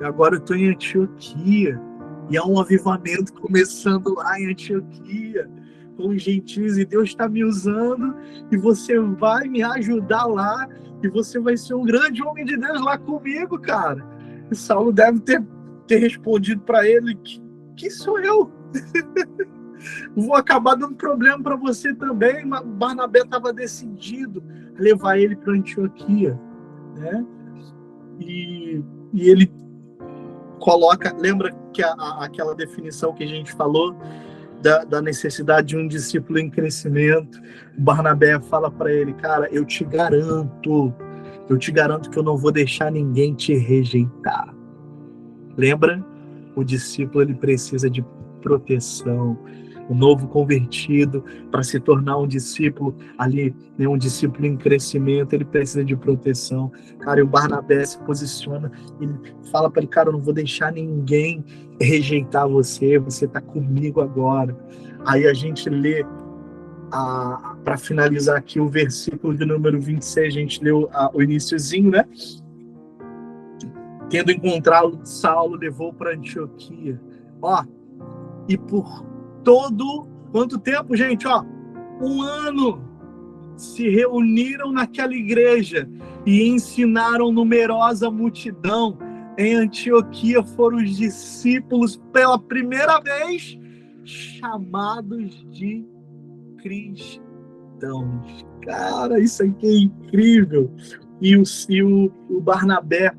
Agora eu estou em Antioquia. E há um avivamento começando lá em Antioquia, com os gentios, e Deus está me usando, e você vai me ajudar lá, e você vai ser um grande homem de Deus lá comigo, cara. E Saulo deve ter respondido para ele: que sou eu? Vou acabar dando problema para você também. Mas Barnabé estava decidido a levar ele para Antioquia, né? E ele coloca, lembra que aquela definição que a gente falou da necessidade de um discípulo em crescimento? O Barnabé fala para ele: cara, eu te garanto que eu não vou deixar ninguém te rejeitar. Lembra? O discípulo, ele precisa de proteção. O novo convertido, para se tornar um discípulo ali, né, um discípulo em crescimento, ele precisa de proteção. Cara, e o Barnabé se posiciona, ele fala para ele: cara, eu não vou deixar ninguém rejeitar você, você está comigo agora. Aí a gente lê, para finalizar aqui, o versículo de número 26, a gente leu o iniciozinho, né? Tendo encontrado Saulo, levou para Antioquia. E por todo, quanto tempo, gente? 1 ano se reuniram naquela igreja e ensinaram numerosa multidão. Em Antioquia foram os discípulos pela primeira vez chamados de cristãos. Cara, isso aqui é incrível. E o Barnabé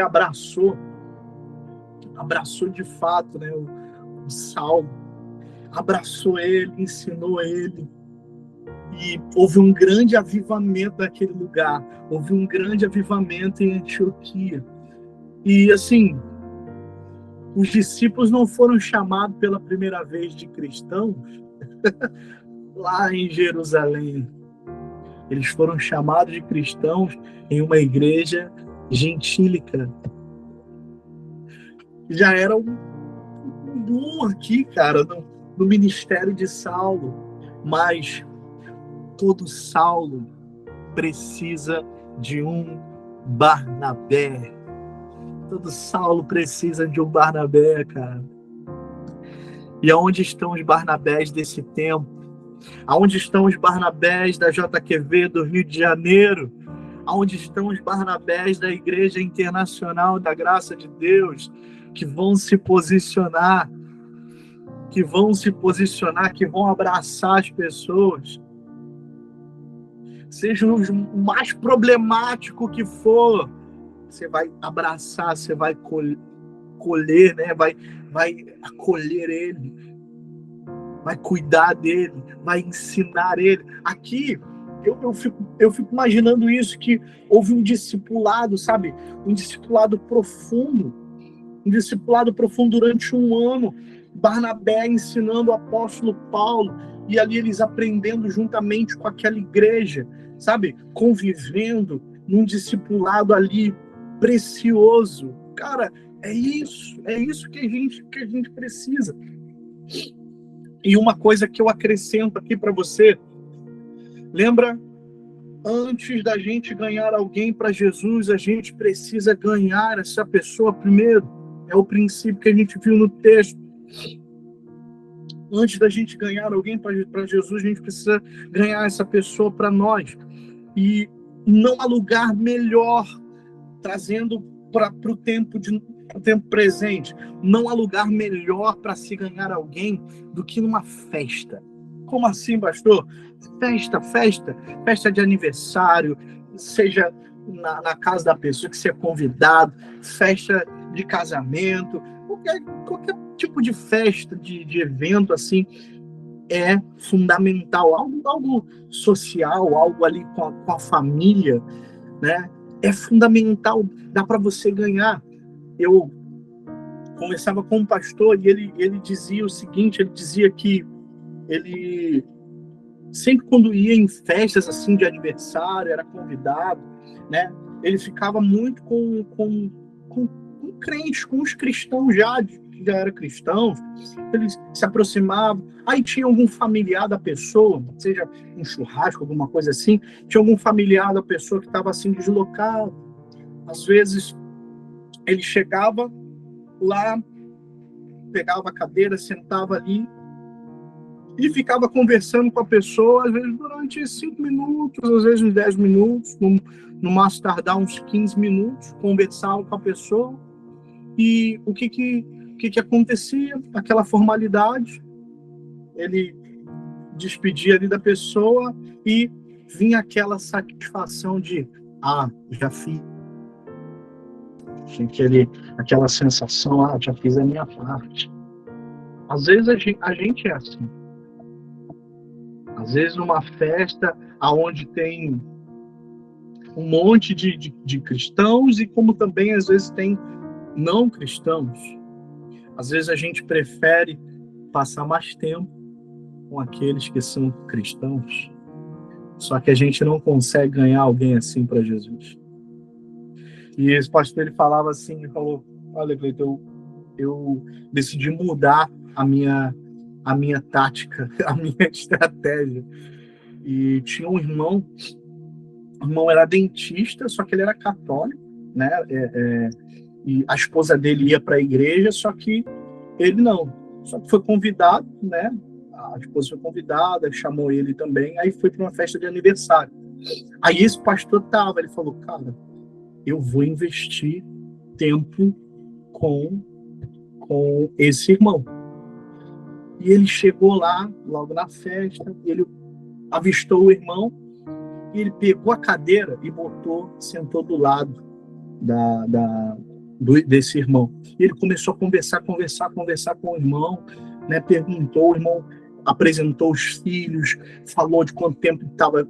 abraçou de fato, né, o Saulo, abraçou ele, ensinou ele, e houve um grande avivamento naquele lugar, houve um grande avivamento em Antioquia. E assim, Os discípulos não foram chamados pela primeira vez de cristãos lá em Jerusalém. Eles foram chamados de cristãos em uma igreja gentílica. Já era um boom aqui, cara, no ministério de Saulo. Mas todo Saulo precisa de um Barnabé. Todo Saulo precisa de um Barnabé, cara. E aonde estão os Barnabés desse tempo? Aonde estão os Barnabés da JQV do Rio de Janeiro? Aonde estão os Barnabés da Igreja Internacional da Graça de Deus, que vão se posicionar, que vão abraçar as pessoas? Seja o mais problemático que for, você vai abraçar, você vai colher, né? Vai acolher ele, vai cuidar dele, vai ensinar ele. Aqui, eu fico imaginando isso, que houve um discipulado, sabe? Um discipulado profundo durante um ano. Barnabé ensinando o apóstolo Paulo, e ali eles aprendendo juntamente com aquela igreja, sabe? Convivendo num discipulado ali precioso. Cara, é isso que a gente precisa. E uma coisa que eu acrescento aqui para você, lembra, antes da gente ganhar alguém para Jesus, a gente precisa ganhar essa pessoa primeiro. É o princípio que a gente viu no texto. Antes da gente ganhar alguém para Jesus, a gente precisa ganhar essa pessoa para nós. E não há lugar melhor, trazendo para o tempo presente, não há lugar melhor para se ganhar alguém do que numa festa. Como assim, pastor? Festa de aniversário, seja na casa da pessoa que você é convidado, festa de casamento, qualquer tipo de festa, de evento assim, é fundamental. Algo social, algo ali com a família, né? É fundamental, dá para você ganhar. Eu conversava com um pastor e ele dizia o seguinte, ele dizia que ele sempre, quando ia em festas assim de aniversário, era convidado, né? Ele ficava muito com crentes, com os cristãos que já eram cristãos. Eles se aproximavam, aí tinha algum familiar da pessoa, seja um churrasco, alguma coisa assim, tinha algum familiar da pessoa que estava assim deslocado. Às vezes ele chegava lá, pegava a cadeira, sentava ali e ficava conversando com a pessoa, às vezes durante 5 minutos, às vezes uns 10 minutos, no máximo tardar uns 15 minutos, conversava com a pessoa. E o que acontecia? Aquela formalidade, ele despedia ali da pessoa e vinha aquela satisfação de, já fiz. Aquela sensação, já fiz a minha parte. Às vezes a gente é assim. Às vezes numa festa onde tem um monte de cristãos, e como também às vezes tem não cristãos, às vezes a gente prefere passar mais tempo com aqueles que são cristãos, só que a gente não consegue ganhar alguém assim para Jesus. E esse pastor, ele falava assim, ele falou, olha, Cleiton, eu decidi mudar a minha tática, a minha estratégia. E tinha um irmão, o irmão era dentista, só que ele era católico, né? E a esposa dele ia para a igreja, só que ele não. Só que foi convidado, né? A esposa foi convidada, chamou ele também, aí foi para uma festa de aniversário. Aí esse pastor ele falou, cara, eu vou investir tempo com esse irmão. E ele chegou lá, logo na festa, ele avistou o irmão, e ele pegou a cadeira e sentou do lado desse irmão. E ele começou a conversar com o irmão, né? Perguntou, o irmão apresentou os filhos, falou de quanto tempo estava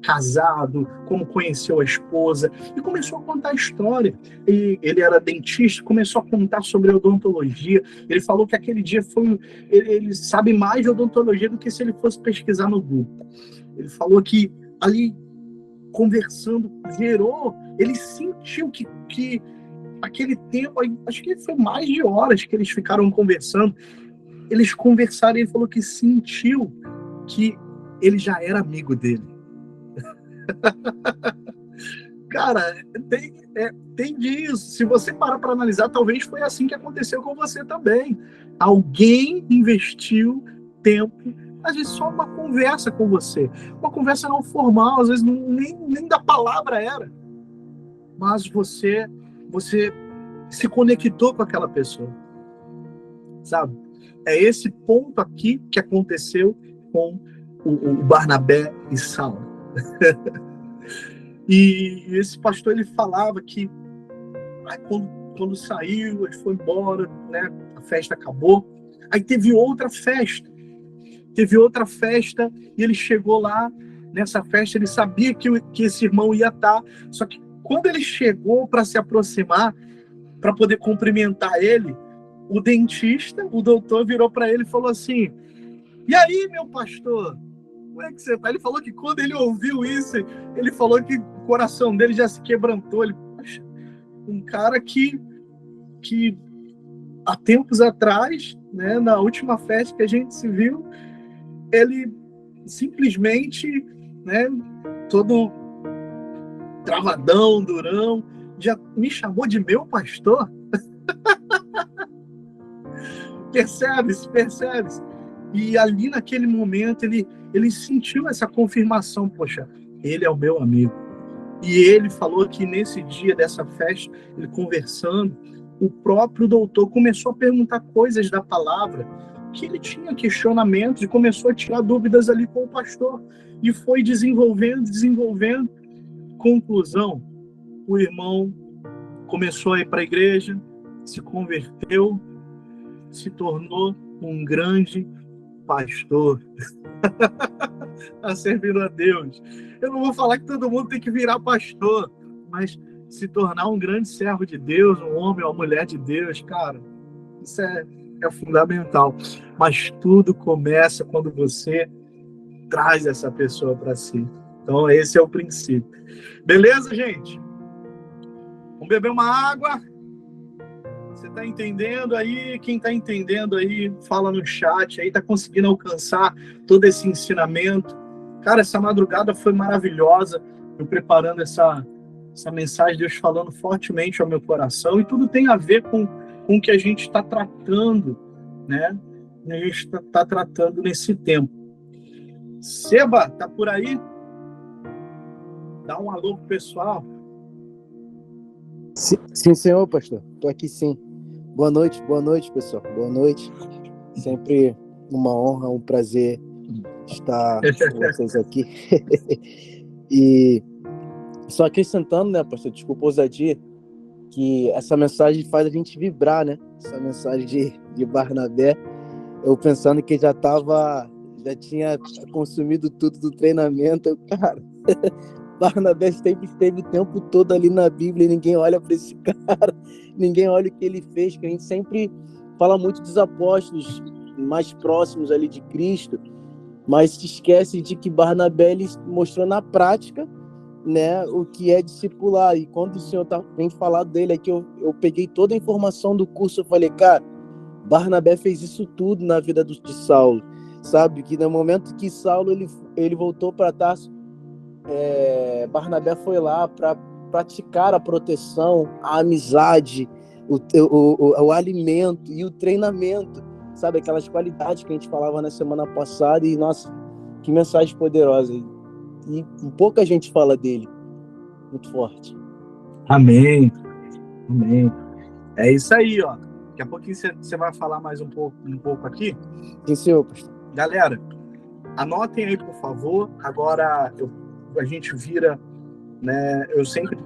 casado, como conheceu a esposa, e começou a contar a história. E ele era dentista, começou a contar sobre odontologia. Ele falou que aquele dia ele sabe mais de odontologia do que se ele fosse pesquisar no Google. Ele falou que ali, conversando, ele sentiu que aquele tempo, acho que foi mais de horas que eles ficaram conversando, eles conversaram e ele falou que sentiu que ele já era amigo dele. Cara, tem disso. Se você parar para analisar, talvez foi assim que aconteceu com você também. Alguém investiu tempo, às vezes só uma conversa com você. Uma conversa não formal, às vezes nem da palavra era. Mas você se conectou com aquela pessoa. Sabe? É esse ponto aqui que aconteceu com o Barnabé e Saulo. E esse pastor, ele falava que quando saiu, ele foi embora, né? A festa acabou. Aí teve outra festa e ele chegou lá nessa festa, ele sabia que esse irmão ia estar, só que quando ele chegou para se aproximar, para poder cumprimentar ele, o dentista, o doutor, virou para ele e falou assim: e aí, meu pastor, como é que você tá? Ele falou que quando ele ouviu isso, ele falou que o coração dele já se quebrantou. Ele, poxa, um cara que há tempos atrás, né, na última festa que a gente se viu, ele simplesmente, né, todo travadão, durão, já me chamou de meu pastor. Percebe-se. E ali naquele momento ele sentiu essa confirmação, poxa, ele é o meu amigo. E ele falou que nesse dia dessa festa, ele conversando, o próprio doutor começou a perguntar coisas da palavra, que ele tinha questionamentos e começou a tirar dúvidas ali com o pastor. E foi desenvolvendo. Conclusão, o irmão começou a ir para a igreja, se converteu, se tornou um grande pastor. Está servindo a Deus. Eu não vou falar que todo mundo tem que virar pastor, mas se tornar um grande servo de Deus, um homem ou uma mulher de Deus, cara, isso é fundamental. Mas tudo começa quando você traz essa pessoa para si. Então, esse é o princípio. Beleza, gente? Vamos beber uma água. Você está entendendo aí? Quem está entendendo aí, fala no chat aí, está conseguindo alcançar todo esse ensinamento. Cara, essa madrugada foi maravilhosa. Eu preparando essa mensagem, Deus falando fortemente ao meu coração, e tudo tem a ver com o que a gente está tratando, né? A gente está tratando nesse tempo. Seba, tá por aí? Dá um alô pro pessoal. Sim, senhor, pastor. Estou aqui sim. Boa noite, pessoal. Boa noite. Sempre uma honra, um prazer estar com vocês aqui. E só acrescentando, né, pastor, desculpa a ousadia, que essa mensagem faz a gente vibrar, né? Essa mensagem de Barnabé. Eu pensando que já tinha consumido tudo do treinamento. Cara, Barnabé sempre esteve o tempo todo ali na Bíblia e ninguém olha para esse cara, ninguém olha o que ele fez, que a gente sempre fala muito dos apóstolos mais próximos ali de Cristo, mas se esquece de que Barnabé ele mostrou na prática, né, o que é discipular. E quando o senhor vem falar dele aqui, eu peguei toda a informação do curso, eu falei, cara, Barnabé fez isso tudo na vida de Saulo, sabe? Que no momento que Saulo ele voltou para Tarso, Barnabé foi lá para praticar a proteção, a amizade, o alimento e o treinamento, sabe? Aquelas qualidades que a gente falava na semana passada. E, nossa, que mensagem poderosa. E pouca gente fala dele. Muito forte. Amém. É isso aí, ó. Daqui a pouquinho você vai falar mais um pouco aqui. Sim, senhor, pastor. Galera, anotem aí, por favor. Agora a gente vira, né? Eu sempre,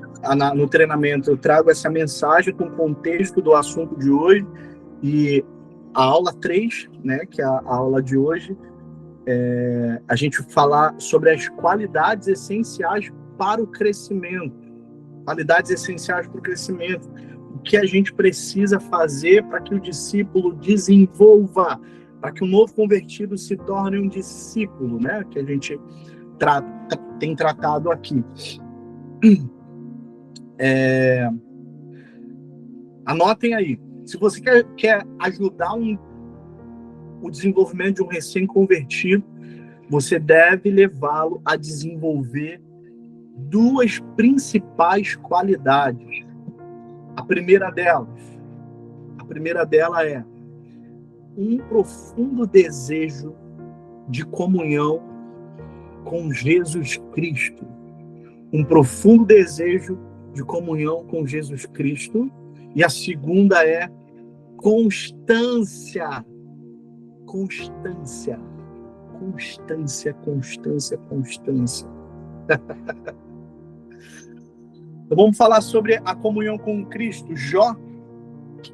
no treinamento, eu trago essa mensagem com o contexto do assunto de hoje. E a aula 3, né, que é a aula de hoje, a gente falar sobre as qualidades essenciais para o crescimento. Qualidades essenciais para o crescimento. O que a gente precisa fazer para que o discípulo desenvolva, para que o novo convertido se torne um discípulo, né? Que a gente tem tratado aqui. Anotem aí. Se você quer ajudar o desenvolvimento de um recém-convertido, você deve levá-lo a desenvolver duas principais qualidades. A primeira dela é um profundo desejo de comunhão com Jesus Cristo. Um profundo desejo de comunhão com Jesus Cristo. E a segunda é constância. Constância. Constância, constância, constância. Então, vamos falar sobre a comunhão com Cristo. Jó,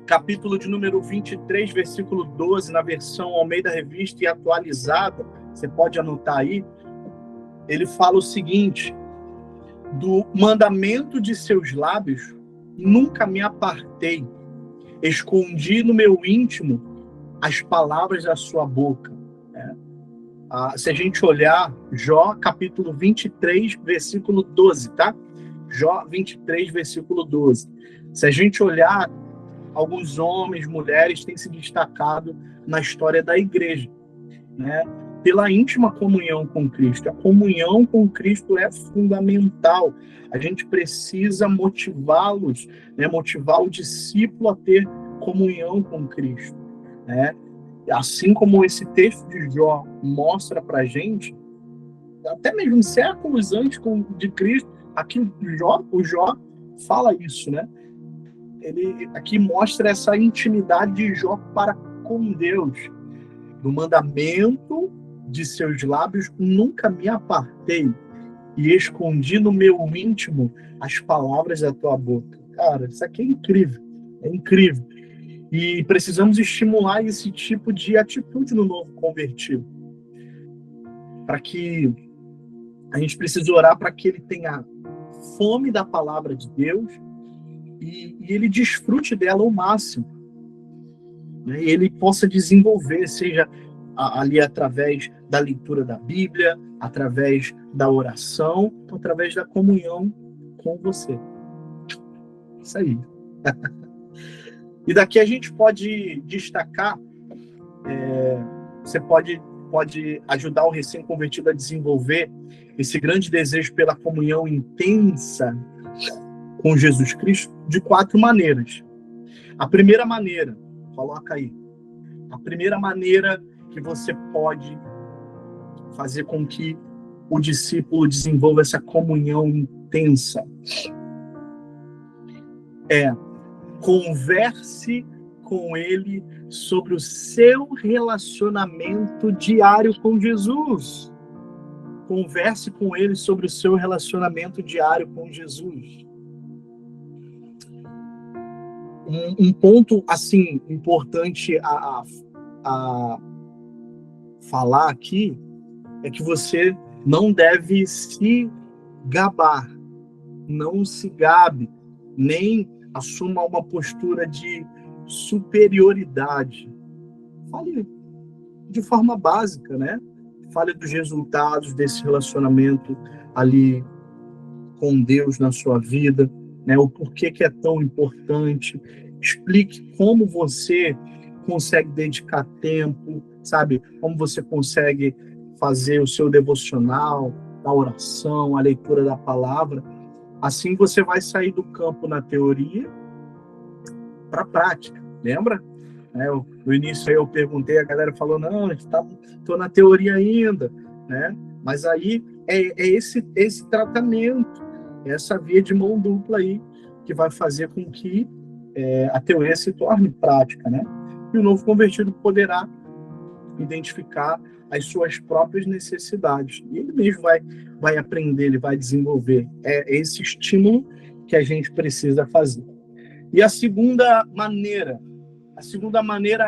capítulo de número 23, versículo 12, na versão Almeida Revista e atualizada, você pode anotar aí, ele fala o seguinte: do mandamento de seus lábios nunca me apartei, escondi no meu íntimo as palavras da sua boca. Se a gente olhar Jó, capítulo 23, versículo 12, tá? Jó 23, versículo 12. Se a gente olhar, alguns homens, mulheres têm se destacado na história da igreja, né? Pela íntima comunhão com Cristo. A comunhão com Cristo é fundamental. A gente precisa motivá-los, né? Motivar o discípulo a ter comunhão com Cristo, né? Assim como esse texto de Jó mostra para a gente, até mesmo séculos antes de Cristo, aqui o Jó fala isso, né? Ele aqui mostra essa intimidade de Jó para com Deus. Do mandamento de seus lábios nunca me apartei, e escondi no meu íntimo as palavras da tua boca. Cara, isso aqui é incrível. É incrível. E precisamos estimular esse tipo de atitude no novo convertido. Para que a gente precisa orar para que ele tenha fome da palavra de Deus e ele desfrute dela ao máximo. Né? E ele possa desenvolver, seja ali através da leitura da Bíblia, através da oração, através da comunhão com você. Isso aí. E daqui a gente pode destacar, você pode ajudar o recém-convertido a desenvolver esse grande desejo pela comunhão intensa com Jesus Cristo de 4 maneiras. A primeira maneira, coloca aí, a primeira maneira que você pode fazer com que o discípulo desenvolva essa comunhão intensa é: converse com ele sobre o seu relacionamento diário com Jesus. Converse com ele sobre o seu relacionamento diário com Jesus. Um ponto, assim, importante a falar aqui é que você não deve se gabar. Não se gabe, nem assuma uma postura de superioridade. Fale de forma básica, né? Fale dos resultados desse relacionamento ali com Deus na sua vida, né? O porquê que é tão importante. Explique como você consegue dedicar tempo, sabe? Como você consegue fazer o seu devocional, a oração, a leitura da palavra. Assim você vai sair do campo na teoria para a prática, lembra? No início aí eu perguntei, a galera falou, não, estou na teoria ainda, né? Mas aí é esse tratamento, essa via de mão dupla aí, que vai fazer com que a teoria se torne prática, né? E o novo convertido poderá identificar as suas próprias necessidades. E ele mesmo vai aprender, ele vai desenvolver. É esse estímulo que a gente precisa fazer. E a segunda maneira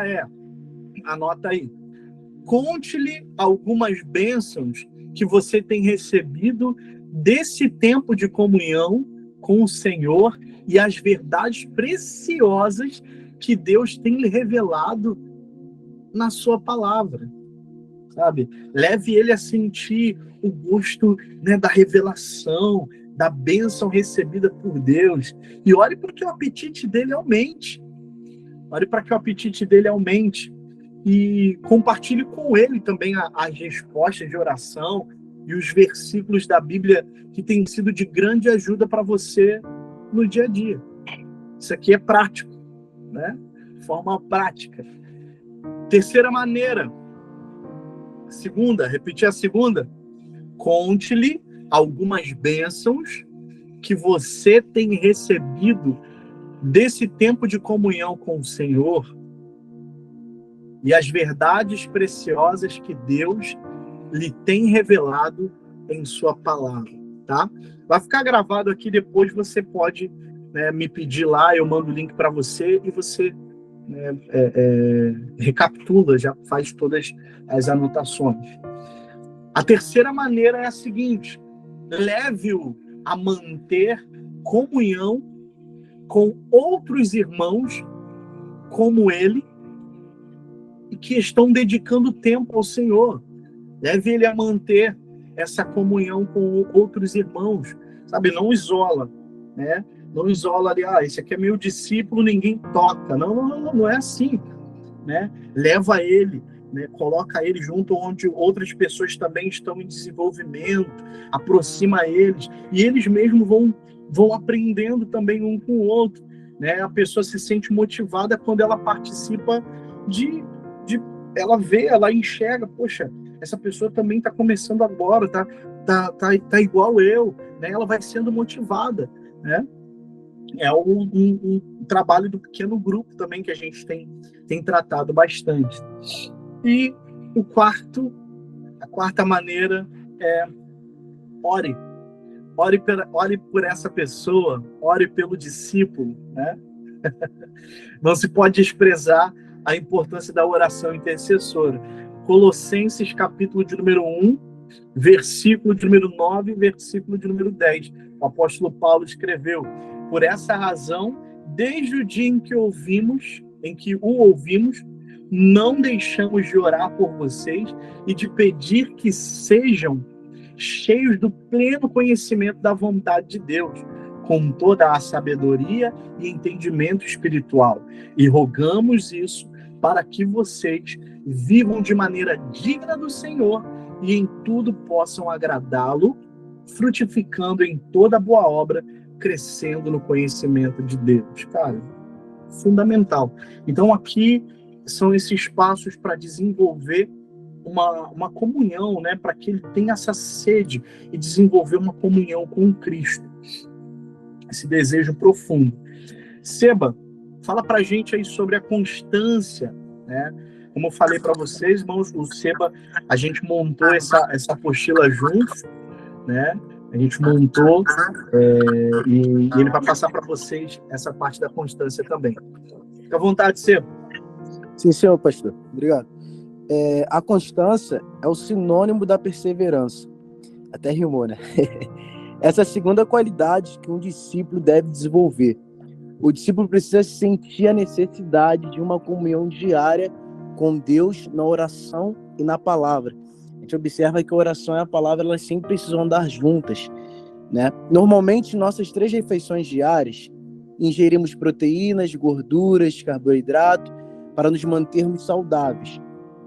é, anota aí, Conte-lhe algumas bênçãos que você tem recebido desse tempo de comunhão com o Senhor e as verdades preciosas que Deus tem lhe revelado na sua palavra, sabe? Leve ele a sentir o gosto, né, da revelação, da bênção recebida por Deus, e ore para que o apetite dele aumente. Ore para que o apetite dele aumente. E compartilhe com ele também as respostas de oração e os versículos da Bíblia que têm sido de grande ajuda para você no dia a dia. Isso aqui é prático, né? Forma prática. Terceira maneira. Segunda, repetir a segunda. Conte-lhe algumas bênçãos que você tem recebido desse tempo de comunhão com o Senhor e as verdades preciosas que Deus lhe tem revelado em sua palavra, tá? Vai ficar gravado aqui, depois você pode, né, me pedir lá, eu mando o link para você e você, né, recapitula, já faz todas as anotações. A terceira maneira é a seguinte: leve-o a manter comunhão com outros irmãos como ele, e que estão dedicando tempo ao Senhor. Leve ele a manter essa comunhão com outros irmãos, sabe? Não isola, né? Não isola ali, esse aqui é meu discípulo, ninguém toca. Não é assim, né? Leva ele, né? Coloca ele junto onde outras pessoas também estão em desenvolvimento, aproxima eles, e eles mesmos vão aprendendo também um com o outro, né? A pessoa se sente motivada quando ela participa ela vê, ela enxerga, poxa, essa pessoa também está começando agora, tá igual eu, né? Ela vai sendo motivada, né? É um trabalho do pequeno grupo também que a gente tem tratado bastante. E a quarta maneira é ore. Ore por essa pessoa, ore pelo discípulo, né? Não se pode desprezar a importância da oração intercessora. Colossenses, capítulo de número 1, versículo de número 9, versículo de número 10. O apóstolo Paulo escreveu: por essa razão, desde o dia em que o ouvimos, não deixamos de orar por vocês e de pedir que sejam cheios do pleno conhecimento da vontade de Deus, com toda a sabedoria e entendimento espiritual. E rogamos isso para que vocês vivam de maneira digna do Senhor e em tudo possam agradá-lo, frutificando em toda boa obra, crescendo no conhecimento de Deus. Cara, fundamental. Então aqui são esses passos para desenvolver uma comunhão, né, para que ele tenha essa sede e desenvolver uma comunhão com Cristo. Esse desejo profundo. Seba, fala para a gente aí sobre a constância, né? Como eu falei para vocês, irmãos, o Seba, a gente montou essa apostila juntos, né? A gente montou e ele vai passar para vocês essa parte da constância também. Fica à vontade, Seba. Sim, senhor pastor. Obrigado. A constância é o sinônimo da perseverança. Até rimou, né? Essa é a segunda qualidade que um discípulo deve desenvolver. O discípulo precisa sentir a necessidade de uma comunhão diária com Deus na oração e na palavra. A gente observa que a oração e a palavra, elas sempre precisam andar juntas, né? Normalmente, nossas 3 refeições diárias, ingerimos proteínas, gorduras, carboidrato, para nos mantermos saudáveis,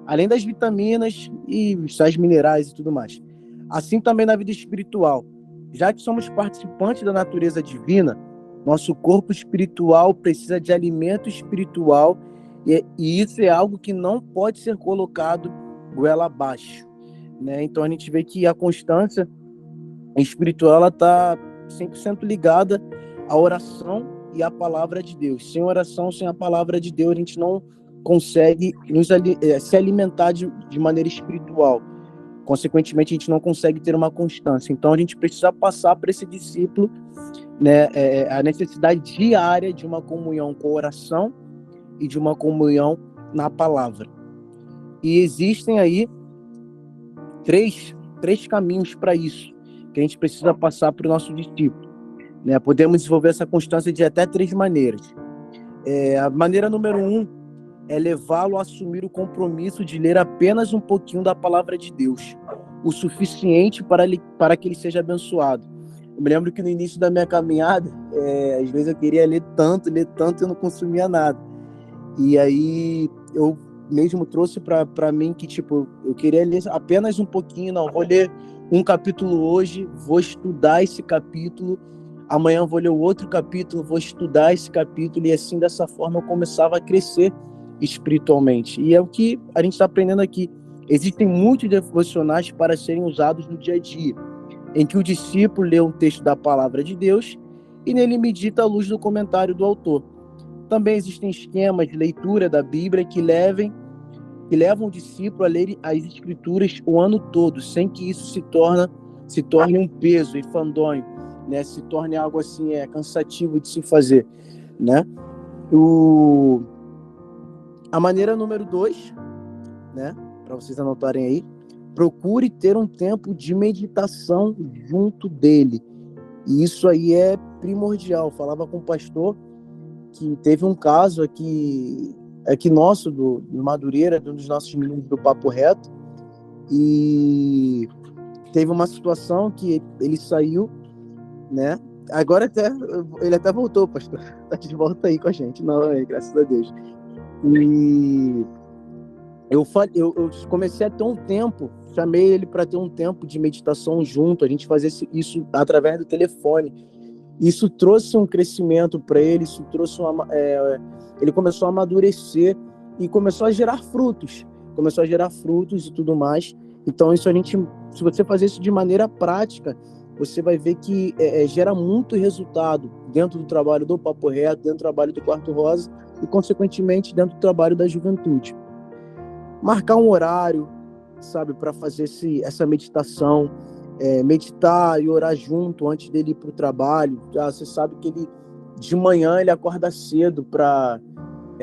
além das vitaminas e sais minerais e tudo mais. Assim também na vida espiritual. Já que somos participantes da natureza divina, nosso corpo espiritual precisa de alimento espiritual e isso é algo que não pode ser colocado goela abaixo, né? Então a gente vê que a constância espiritual está 100% ligada à oração e à palavra de Deus. Sem oração, sem a palavra de Deus, a gente não consegue se alimentar de maneira espiritual. Consequentemente, a gente não consegue ter uma constância. Então, a gente precisa passar para esse discípulo, né, a necessidade diária de uma comunhão com a oração e de uma comunhão na palavra. E existem aí três caminhos para isso, que a gente precisa passar para o nosso discípulo, né? Podemos desenvolver essa constância de até 3 maneiras. A maneira número 1 é levá-lo a assumir o compromisso de ler apenas um pouquinho da palavra de Deus, o suficiente para que ele seja abençoado. Eu me lembro que no início da minha caminhada, às vezes eu queria ler tanto, e eu não consumia nada. E aí eu mesmo trouxe para mim que, tipo, eu queria ler apenas um pouquinho, não, vou ler um capítulo hoje, vou estudar esse capítulo, amanhã vou ler o outro capítulo, vou estudar esse capítulo, e assim, dessa forma, eu começava a crescer espiritualmente. E é o que a gente está aprendendo aqui. Existem muitos devocionais para serem usados no dia a dia, em que o discípulo lê um texto da palavra de Deus e nele medita à luz do comentário do autor. Também existem esquemas de leitura da Bíblia que levam o discípulo a ler as Escrituras o ano todo, sem que isso se torne um peso enfadonho, né? Se torne algo assim cansativo de se fazer, né? A maneira número 2, né? Para vocês anotarem aí, procure ter um tempo de meditação junto dele. E isso aí é primordial. Eu falava com o pastor que teve um caso aqui nosso, do Madureira, de um dos nossos meninos do Papo Reto, e teve uma situação que ele saiu, né? Agora ele até voltou, pastor, tá de volta aí com a gente, não, graças a Deus. E eu comecei a ter um tempo, chamei ele para ter um tempo de meditação junto, a gente fazia isso através do telefone. Isso trouxe um crescimento para ele, ele começou a amadurecer e começou a gerar frutos e tudo mais. Então, se você fazer isso de maneira prática, você vai ver que gera muito resultado dentro do trabalho do Papo Reto, dentro do trabalho do Quarto Rosa e, consequentemente, dentro do trabalho da juventude. Marcar um horário, sabe, para fazer essa meditação, meditar e orar junto antes dele ir para o trabalho. Você sabe que de manhã ele acorda cedo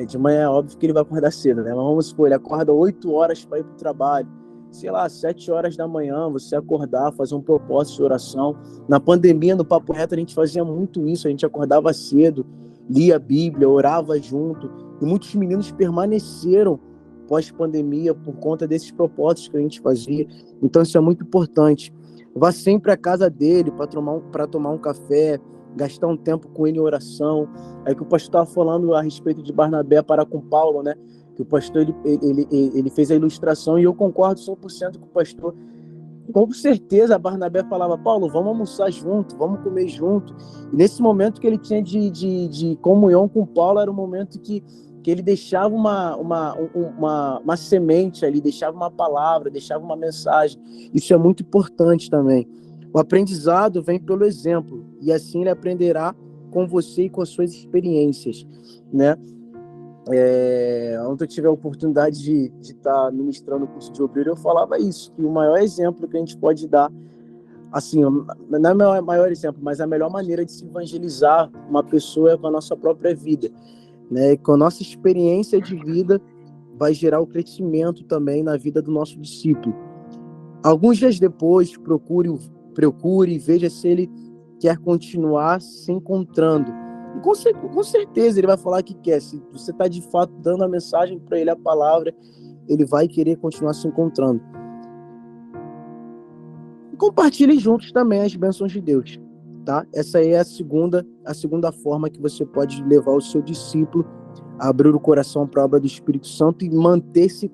de manhã é óbvio que ele vai acordar cedo, né? Mas vamos supor, ele acorda 8 horas para ir para o trabalho. Sei lá, 7 horas da manhã, você acordar, fazer um propósito de oração. Na pandemia, no Papo Reto, a gente fazia muito isso. A gente acordava cedo, lia a Bíblia, orava junto. E muitos meninos permaneceram pós-pandemia por conta desses propósitos que a gente fazia. Então, isso é muito importante. Vá sempre à casa dele para tomar um café, gastar um tempo com ele em oração. Aí que o pastor estava falando a respeito de Barnabé para com Paulo, né? Que o pastor ele fez a ilustração e eu concordo 100% com o pastor. Com certeza, Barnabé falava: Paulo, vamos almoçar junto, vamos comer junto. E nesse momento que ele tinha de comunhão com Paulo, era um momento que ele deixava uma semente ali, deixava uma palavra, deixava uma mensagem. Isso é muito importante também. O aprendizado vem pelo exemplo, e assim ele aprenderá com você e com as suas experiências, né? Ontem eu tive a oportunidade de estar ministrando o curso de obreiro, eu falava isso, que o maior exemplo que a gente pode dar, assim, não é o maior exemplo, mas a melhor maneira de se evangelizar uma pessoa é com a nossa própria vida, né? Com a nossa experiência de vida vai gerar o crescimento também na vida do nosso discípulo. Alguns dias depois, procure e veja se ele quer continuar se encontrando. E com certeza ele vai falar que quer. Se você está de fato dando a mensagem para ele, a palavra, ele vai querer continuar se encontrando. E compartilhe juntos também as bênçãos de Deus, tá? Essa aí é a segunda forma que você pode levar o seu discípulo a abrir o coração para a obra do Espírito Santo e manter-se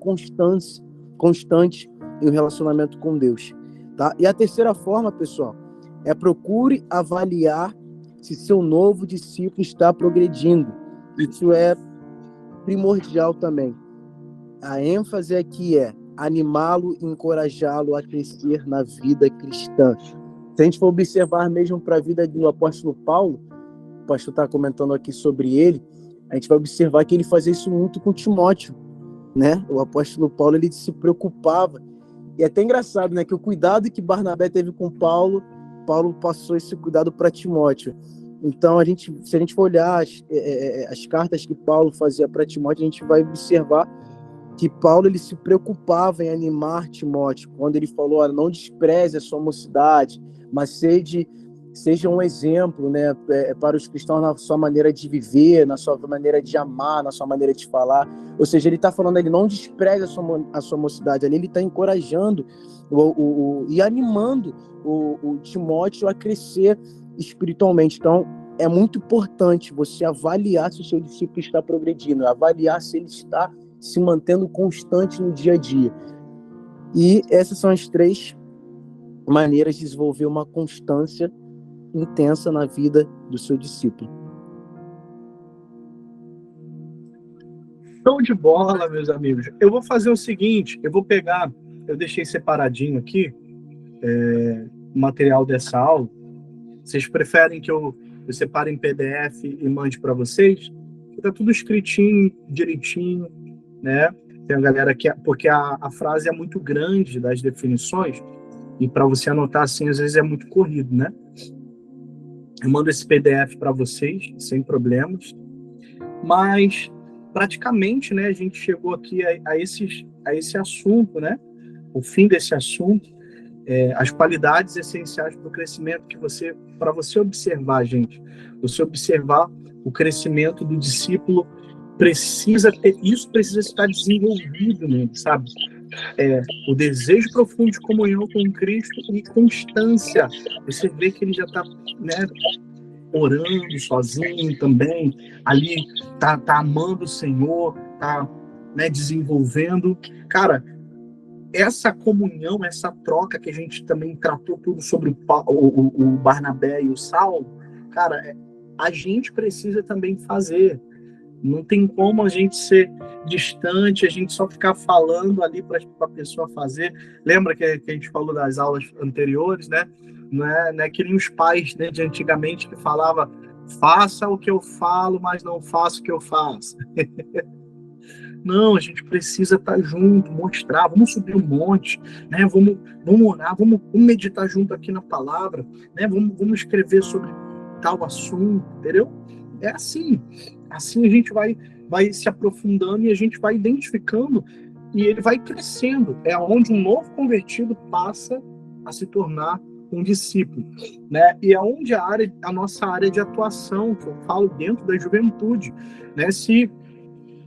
constante em um relacionamento com Deus, tá? E a terceira forma, pessoal, procure avaliar se seu novo discípulo está progredindo. Isso é primordial também. A ênfase aqui é animá-lo e encorajá-lo a crescer na vida cristã. Se a gente for observar mesmo para a vida do apóstolo Paulo, o pastor está comentando aqui sobre ele, a gente vai observar que ele fazia isso muito com Timóteo, né? O apóstolo Paulo, ele se preocupava. E é até engraçado, né? Que o cuidado que Barnabé teve com Paulo passou esse cuidado para Timóteo. Então, se a gente for olhar as cartas que Paulo fazia para Timóteo, a gente vai observar que Paulo ele se preocupava em animar Timóteo, quando ele falou, olha, não despreze a sua mocidade, mas seja um exemplo, né, para os cristãos na sua maneira de viver, na sua maneira de amar, na sua maneira de falar. Ou seja, ele está falando, ele não despreze a sua mocidade, ali ele está encorajando e animando o Timóteo a crescer espiritualmente. Então, é muito importante você avaliar se o seu discípulo está progredindo, avaliar se ele está se mantendo constante no dia a dia. E essas são as 3 maneiras de desenvolver uma constância intensa na vida do seu discípulo. Show de bola, meus amigos. Eu vou fazer o seguinte, eu deixei separadinho aqui o material dessa aula. Vocês preferem que eu separe em PDF e mande para vocês? Está tudo escritinho, direitinho, né? Tem a galera que... Porque a frase é muito grande das definições, e para você anotar assim, às vezes é muito corrido, né? Eu mando esse PDF para vocês, sem problemas. Mas, praticamente, né, a gente chegou aqui a esse assunto, né? O fim desse assunto, as qualidades essenciais para o crescimento para você observar, gente. Você observar o crescimento do discípulo, precisa estar desenvolvido, né, sabe? O desejo profundo de comunhão com Cristo e constância. Você vê que ele já está, né, orando sozinho também, ali tá amando o Senhor, tá, né, desenvolvendo. Cara, essa comunhão, essa troca que a gente também tratou tudo sobre o Barnabé e o Saulo, cara, a gente precisa também fazer. Não tem como a gente ser distante, a gente só ficar falando ali para a pessoa fazer. Lembra que a gente falou das aulas anteriores, né? Não é que nem os pais, né, de antigamente que falava, faça o que eu falo, mas não faça o que eu faço. Não, a gente precisa estar junto, mostrar, vamos subir um monte, né? Vamos orar, vamos meditar junto aqui na palavra, né? Vamos escrever sobre tal assunto, entendeu? É assim a gente vai se aprofundando e a gente vai identificando e ele vai crescendo. É onde um novo convertido passa a se tornar um discípulo, né? E é onde a nossa área de atuação, que eu falo dentro da juventude, né? Se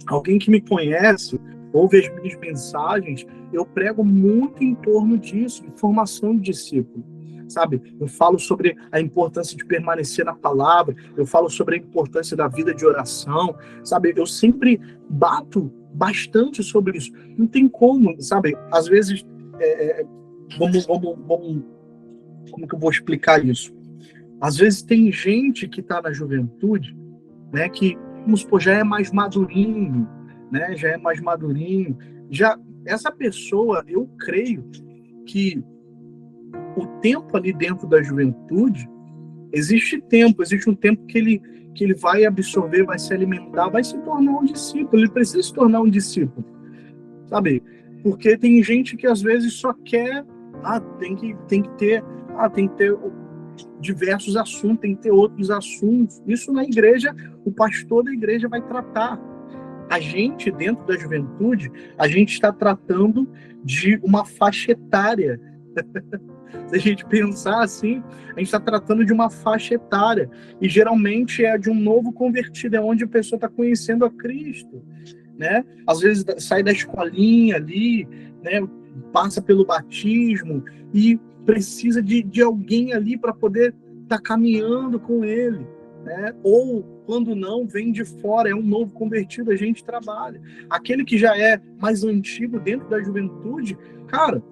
alguém que me conhece ouve as minhas mensagens, eu prego muito em torno disso, de formação de discípulo, sabe? Eu falo sobre a importância de permanecer na palavra, eu falo sobre a importância da vida de oração, sabe? Eu sempre bato bastante sobre isso. Não tem como, sabe? Às vezes, vamos, como que eu vou explicar isso? Às vezes tem gente que está na juventude, né, que, vamos supor, já é mais madurinho, né, já é mais madurinho. Já essa pessoa, eu creio que o tempo ali dentro da juventude, existe um tempo que ele vai absorver, vai se alimentar, vai se tornar um discípulo, ele precisa se tornar um discípulo, sabe? Porque tem gente que às vezes só quer, tem que ter diversos assuntos, tem que ter outros assuntos. Isso na igreja, o pastor da igreja vai tratar. A gente, dentro da juventude, a gente está tratando de uma faixa etária. Se a gente pensar assim, a gente está tratando de uma faixa etária. E geralmente é de um novo convertido, é onde a pessoa está conhecendo a Cristo, né? Às vezes sai da escolinha ali, né? Passa pelo batismo e precisa de alguém ali para poder estar caminhando com ele, né? Ou, quando não, vem de fora, é um novo convertido, a gente trabalha. Aquele que já é mais antigo dentro da juventude, cara,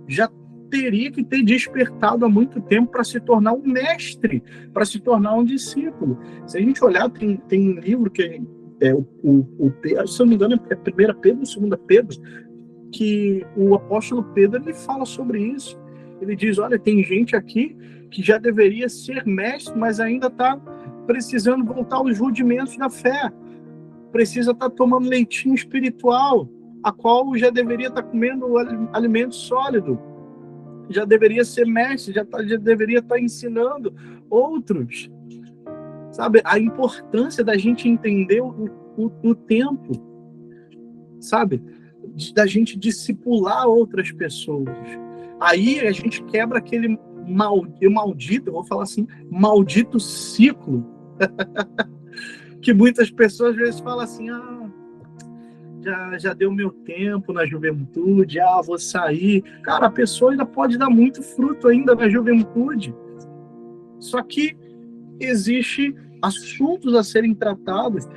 já teria que ter despertado há muito tempo para se tornar um mestre, para se tornar um discípulo. Se a gente olhar, tem um livro que se eu não me engano, é 1 Pedro ou 2 Pedro, que o apóstolo Pedro ele fala sobre isso. Ele diz, olha, tem gente aqui que já deveria ser mestre, mas ainda está precisando voltar aos rudimentos da fé. Precisa estar tomando leitinho espiritual, a qual já deveria estar comendo alimento sólido. Já deveria ser mestre, já deveria estar ensinando outros. Sabe? A importância da gente entender o tempo. Sabe? da gente discipular outras pessoas. Aí a gente quebra aquele maldito, eu vou falar assim, maldito ciclo, que muitas pessoas às vezes falam assim, já deu meu tempo na juventude, vou sair. Cara, a pessoa ainda pode dar muito fruto ainda na juventude. Só que existe assuntos a serem tratados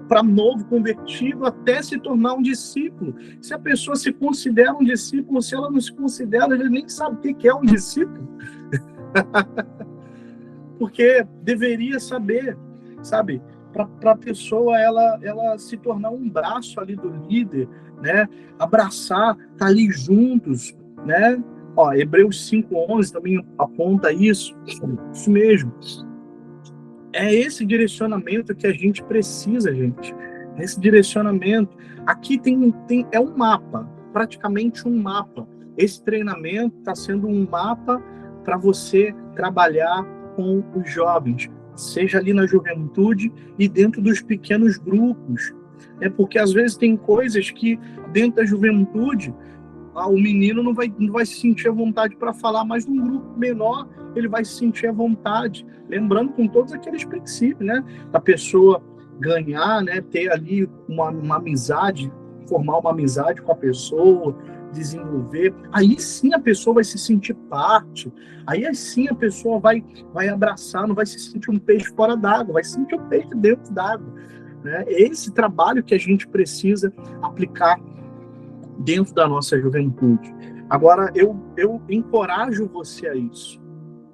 para novo convertido até se tornar um discípulo. Se a pessoa se considera um discípulo, se ela não se considera, ele nem sabe o que é um discípulo. Porque deveria saber, sabe? Para a pessoa ela se tornar um braço ali do líder, né? Abraçar, tá ali juntos, né? Hebreus 5:11 também aponta isso mesmo. É esse direcionamento que a gente precisa, gente. Esse direcionamento. Aqui é um mapa, praticamente um mapa. Esse treinamento está sendo um mapa para você trabalhar com os jovens, seja ali na juventude e dentro dos pequenos grupos. Porque às vezes tem coisas que dentro da juventude o menino não vai se sentir à vontade para falar, mas num grupo menor ele vai se sentir à vontade, lembrando com todos aqueles princípios, né? Da pessoa ganhar, né? Ter ali uma amizade, formar uma amizade com a pessoa, desenvolver. Aí sim a pessoa vai se sentir parte, aí sim a pessoa vai abraçar, não vai se sentir um peixe fora d'água, vai se sentir um peixe dentro d'água, né? Esse trabalho que a gente precisa aplicar dentro da nossa juventude. Agora, eu encorajo você a isso.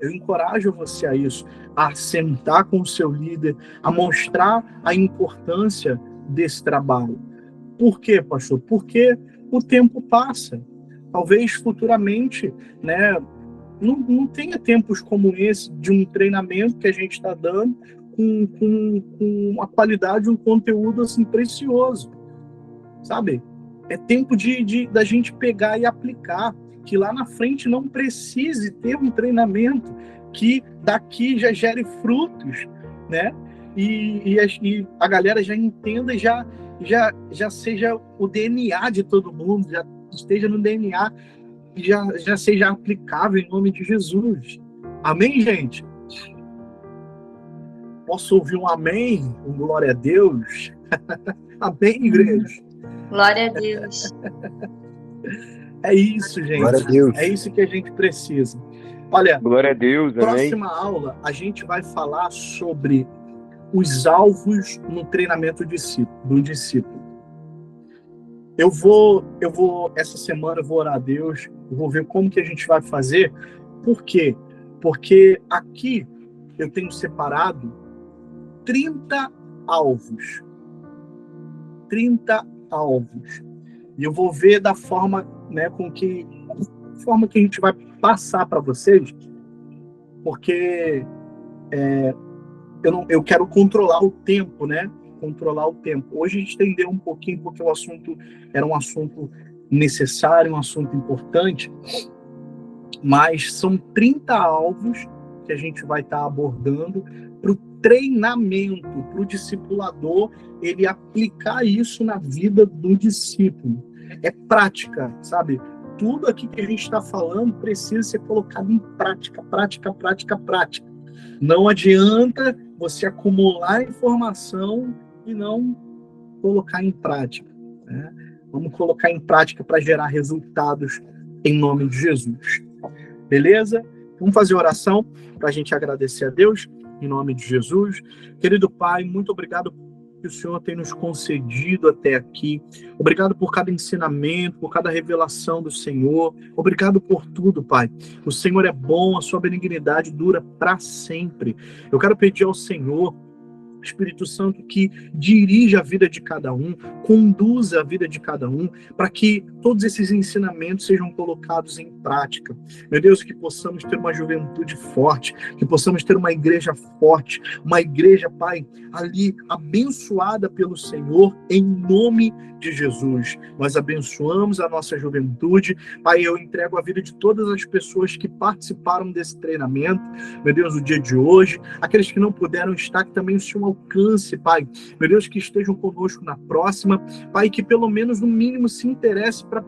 Eu encorajo você a isso, a sentar com o seu líder, a mostrar a importância desse trabalho. Por quê, pastor? Porque o tempo passa. Talvez futuramente, né, não tenha tempos como esse de um treinamento que a gente está dando com uma qualidade, um conteúdo assim precioso, sabe? É tempo da gente pegar e aplicar, que lá na frente não precise ter um treinamento que daqui já gere frutos, né? E a galera já entenda, já seja o DNA de todo mundo, já esteja no DNA e já seja aplicável em nome de Jesus. Amém, gente? Posso ouvir um amém? Um glória a Deus? Amém, igreja? Glória a Deus. É isso, gente. Glória a Deus. É isso que a gente precisa. Olha, glória a Deus, próxima aula a gente vai falar sobre os alvos no treinamento do discípulo. Eu vou essa semana eu vou orar a Deus, eu vou ver como que a gente vai fazer. Por quê? Porque aqui eu tenho separado 30 alvos. 30 alvos. E eu vou ver da forma, né, que a gente vai passar para vocês, porque eu quero controlar o tempo, né? Controlar o tempo. Hoje a gente estendeu um pouquinho, porque o assunto era um assunto necessário, um assunto importante, mas são 30 alvos que a gente vai estar abordando para o treinamento, para o discipulador, ele aplicar isso na vida do discípulo. É prática, sabe? Tudo aqui que a gente está falando precisa ser colocado em prática, prática, prática, prática. Não adianta você acumular informação e não colocar em prática, né? Vamos colocar em prática para gerar resultados em nome de Jesus. Beleza? Vamos fazer oração para a gente agradecer a Deus em nome de Jesus. Querido Pai, muito obrigado que o Senhor tem nos concedido até aqui. Obrigado por cada ensinamento, por cada revelação do Senhor. Obrigado por tudo, Pai. O Senhor é bom, a sua benignidade dura para sempre. Eu quero pedir ao Senhor, Espírito Santo, que dirija a vida de cada um, conduza a vida de cada um, para que todos esses ensinamentos sejam colocados em prática. Meu Deus, que possamos ter uma juventude forte, que possamos ter uma igreja forte, uma igreja, Pai, ali abençoada pelo Senhor, em nome de Jesus. Nós abençoamos a nossa juventude. Pai, eu entrego a vida de todas as pessoas que participaram desse treinamento, meu Deus, no dia de hoje, aqueles que não puderam estar, que também o Senhor alcance, Pai, meu Deus, que estejam conosco na próxima, Pai, que pelo menos no mínimo se interesse para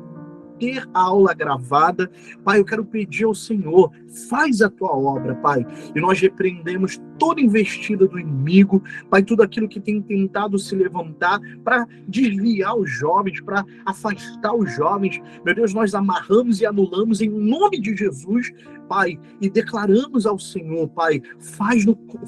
ter a aula gravada. Pai, eu quero pedir ao Senhor, faz a tua obra, Pai, e nós repreendemos toda investida do inimigo, Pai, tudo aquilo que tem tentado se levantar para desviar os jovens, para afastar os jovens, meu Deus, nós amarramos e anulamos em nome de Jesus, Pai, e declaramos ao Senhor, Pai,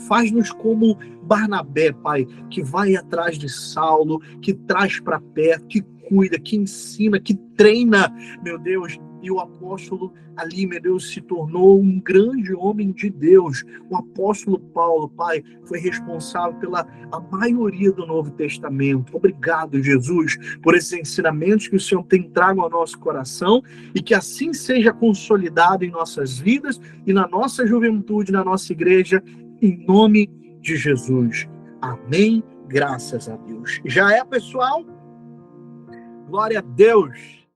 faz-nos como Barnabé, Pai, que vai atrás de Saulo, que traz para perto, que cuida, que ensina, que treina, meu Deus, e o apóstolo ali, meu Deus, se tornou um grande homem de Deus. O apóstolo Paulo, Pai, foi responsável pela a maioria do Novo Testamento. Obrigado, Jesus, por esses ensinamentos que o Senhor tem trago ao nosso coração e que assim seja consolidado em nossas vidas e na nossa juventude, na nossa igreja, em nome de Jesus. Amém. Graças a Deus. Já é, pessoal? Glória a Deus.